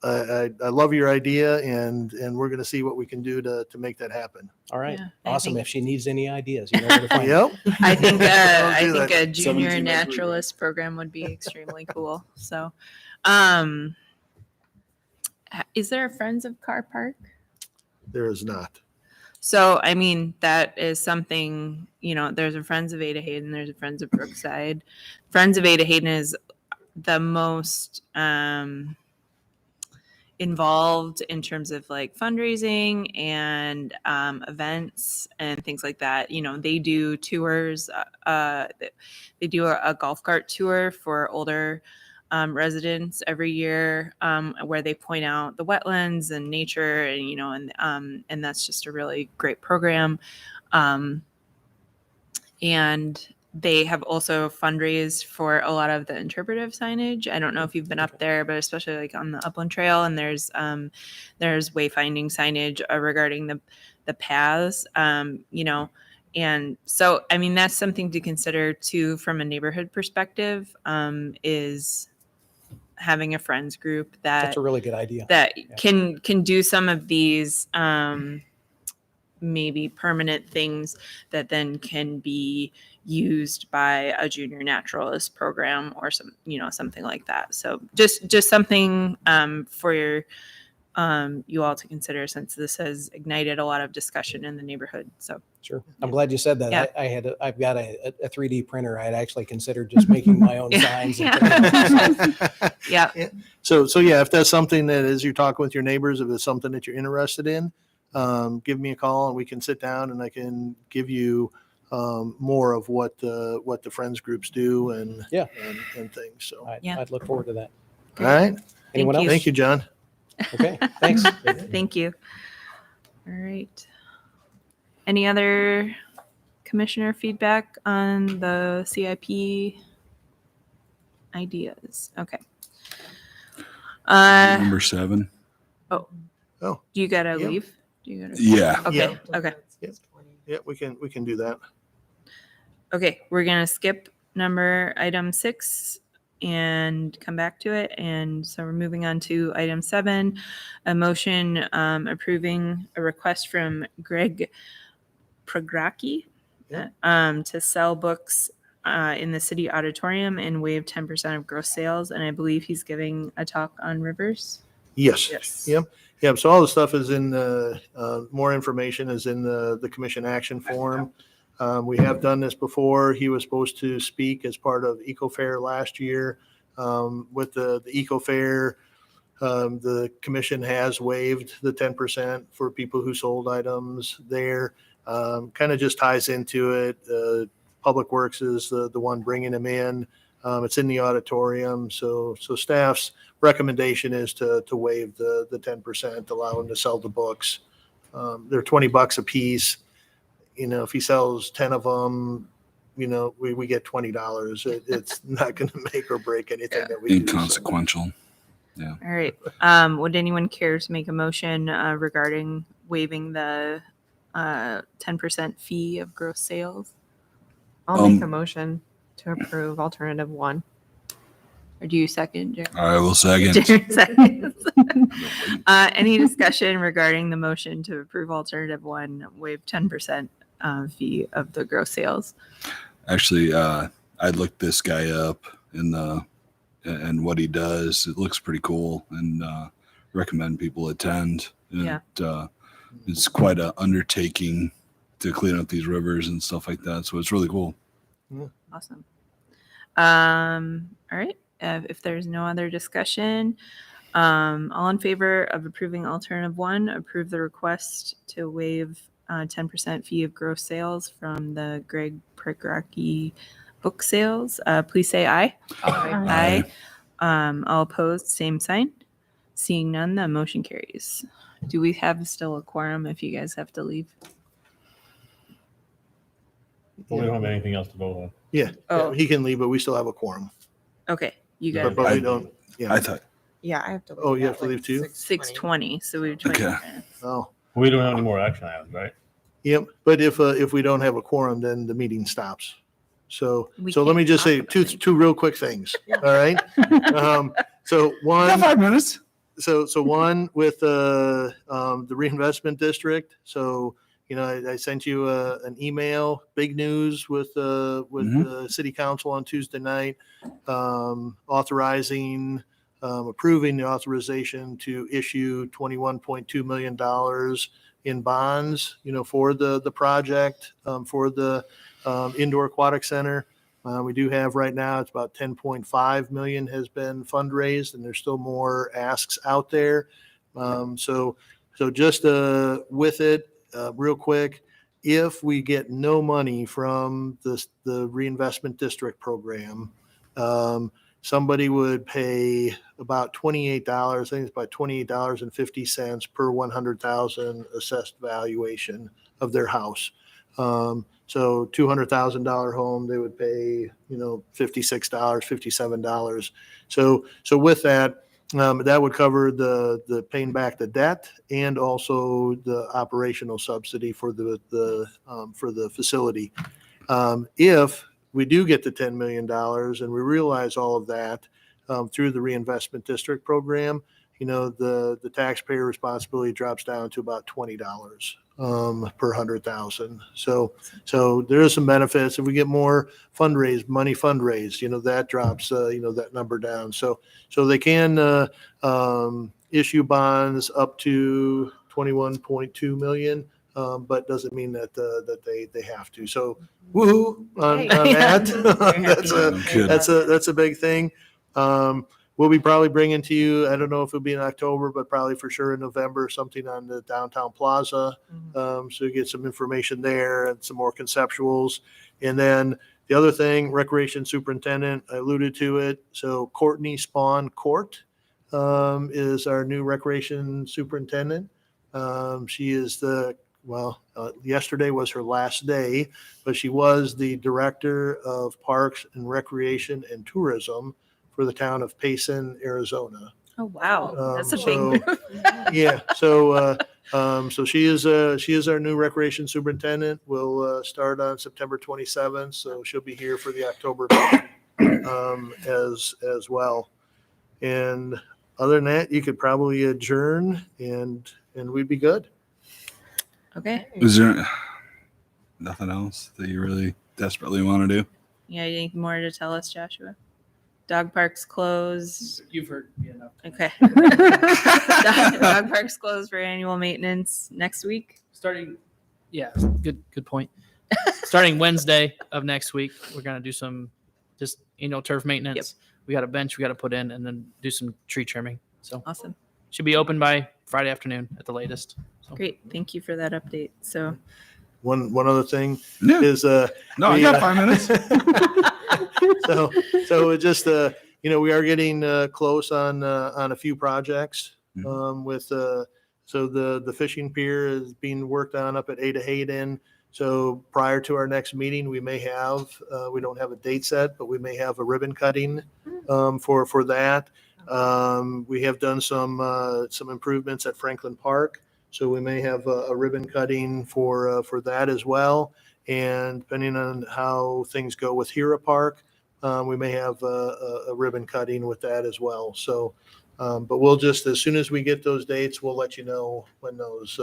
I love your idea, and we're going to see what we can do to make that happen. All right. Yeah, Awesome. If she needs any ideas, you know where to find Yep. I think I'll do that. a junior 17 naturalist program would be extremely cool. So, is there a Friends of Car Park? There is not. So, I mean, that is something, there's a Friends of Ada Hayden, there's a Friends of Brookside. Friends of Ada Hayden is the most involved in terms of like fundraising and events and things like that. They do tours. They do a golf cart tour for older residents every year, where they point out the wetlands and nature, and that's just a really great program. And they have also fundraised for a lot of the interpretive signage. I don't know if you've been up there, but especially like on the Upland Trail, and there's wayfinding signage regarding the paths, and so, I mean, that's something to consider too from a neighborhood perspective, is having a friends group That's a really good idea. that can do some of these maybe permanent things that then can be used by a junior naturalist program or something like that. So just something for you all to consider, since this has ignited a lot of discussion in the neighborhood. So Sure. I'm glad you said that. Yeah. I've got a 3D printer. I had actually considered just making my own signs. Yeah. So yeah, if that's something that as you're talking with your neighbors, if it's something that you're interested in, give me a call and we can sit down and I can give you more of what the friends groups do and things. So I'd look forward to that. all right. Anyone else? Thank you, John. Okay. Thanks. Thank you. All right. Any other commissioner feedback on the CIP ideas? Okay. Number 7. Oh, You gotta Yep. leave? You gotta. Yeah. Okay. Yeah. Okay. yeah, we can do that. Okay. We're gonna skip item 6 and come back to it. And so we're moving on to item 7, a motion approving a request from Greg Prograki to sell books in the city auditorium and waive 10% of gross sales. And I believe he's giving a talk on rivers. Yes. Yes. Yep. Yep. So all the stuff is in the, more information is in the commission action form. We have done this before. He was supposed to speak as part of Eco Fair last year. With the Eco Fair, the commission has waived the 10% for people who sold items there. Kind of just ties into it. Public Works is the one bringing them in. It's in the auditorium. So staff's recommendation is to waive the 10%, allow them to sell the books. They're $20 a piece. If he sells 10 of them, we get $20. It's not going to make or break anything that we do. So. Inconsequential. Yeah. All right. Would anyone care to make a motion regarding waiving the 10% fee of gross sales? I'll make a motion to approve alternative 1. Or do you second, Jerry? I will second. Jerry seconds. Any discussion regarding the motion to approve alternative 1, waive 10% fee of the gross sales? Actually, I looked this guy up and what he does. It looks pretty cool, and recommend people attend. Yeah. It's quite an undertaking to clean up these rivers and stuff like that. So it's really cool. Awesome. All right. If there's no other discussion, all in favor of approving alternative 1, approve the request to waive 10% fee of gross sales from the Greg Prigraki book sales. Please say aye. Aye. All opposed, same sign. Seeing none, the motion carries. Do we have still a quorum if you guys have to leave? Well, we don't have anything else to vote on. Yeah. Oh. He can leave, but we still have a quorum. Okay, you guys. But we don't. Yeah. I thought, Yeah, I have to. Oh, you at have to leave too? 6:20, so we have 20 Okay. minutes. Oh. We don't have any more action items, right? Yep. But if we don't have a quorum, then the meeting stops. So We let can't me just talk say about two it. real quick things. All right. So one. 5 minutes. So one with the reinvestment district. So I sent you an email. Big news with the city council on Tuesday night, authorizing, approving the authorization to issue $21.2 million in bonds. For the project, for the indoor aquatic center. We do have right now, it's about 10.5 million has been fundraised, and there's still more asks out there. So just with it, real quick, if we get no money from the reinvestment district program, somebody would pay about $28. I think it's about $28.50 per 100,000 assessed valuation of their house. So $200,000 home, they would pay, $56, $57. So with that, that would cover the paying back the debt and also the operational subsidy for the facility. If we do get the $10 million and we realize all of that through the reinvestment district program, the taxpayer responsibility drops down to about $20 per 100,000. So there are some benefits. If we get more money fundraised, that drops, that number down. So they can issue bonds up to 21.2 million, but doesn't mean that they have to. So woohoo on that. That's a big thing. We'll be probably bringing to you, I don't know if it'll be in October, but probably for sure in November, something on the downtown plaza. So you get some information there and some more conceptuals. And then the other thing, Recreation Superintendent, I alluded to it. So Courtney Spawn Court is our new Recreation Superintendent. She is yesterday was her last day, but she was the Director of Parks and Recreation and Tourism for the town of Payson, Arizona. Oh, wow. That's a big So- move. Yeah. So she is our new recreation superintendent. We'll start on September 27th. So she'll be here for the October meeting, as well. And other than that, you could probably adjourn and we'd be good. Okay. Is there nothing else that you really desperately want to do? Yeah, you need more to tell us, Joshua? Dog parks closed. You've heard me enough. Okay. Dog parks closed for annual maintenance next week. Starting, yeah, good point. Starting Wednesday of next week, we're gonna do some just annual turf maintenance. We got a bench we got to put in, and then do some tree trimming. So Awesome. should be open by Friday afternoon at the latest. So. Great. Thank you for that update. So One other thing Yeah. is, No, I got 5 minutes. so it just, we are getting close on a few projects with, so the fishing pier is being worked on up at Ada Hayden. So prior to our next meeting, we may have, we don't have a date set, but we may have a ribbon cutting for that. We have done some improvements at Franklin Park. So we may have a ribbon cutting for that as well. And depending on how things go with Hera Park, we may have a ribbon cutting with that as well. So, but we'll just, as soon as we get those dates, we'll let you know when those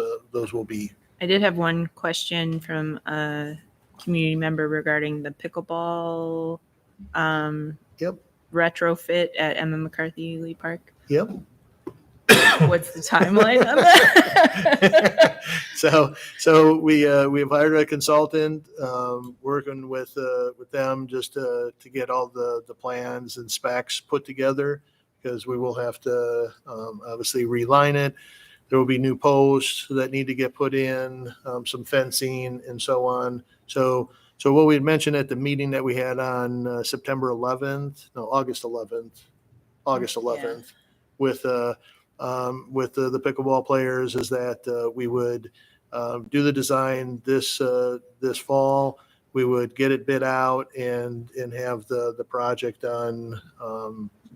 will be. I did have one question from a community member regarding the pickleball retrofit at Emma McCarthy Lee Park. Yep. What's the timeline on that? So we've hired a consultant, working with them just to get all the plans and specs put together, because we will have to obviously reline it. There will be new posts that need to get put in, some fencing and so on. So what we had mentioned at the meeting that we had on August 11th, with the pickleball players is that we would do the design this fall. We would get it bid out and have the project done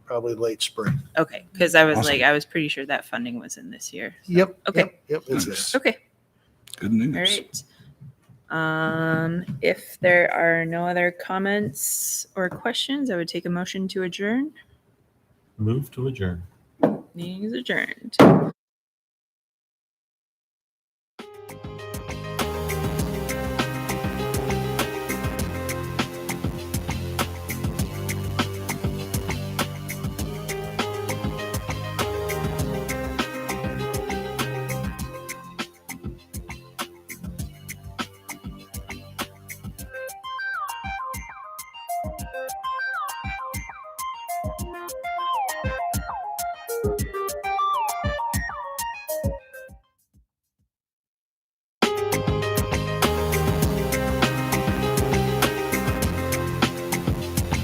probably late spring. Okay, because I was Awesome. I was pretty sure that funding was in this year. So- Yep. Okay. Yep. It's there. Nice. Okay. Good news. All right. If there are no other comments or questions, I would take a motion to adjourn. Move to adjourn. Meeting is adjourned.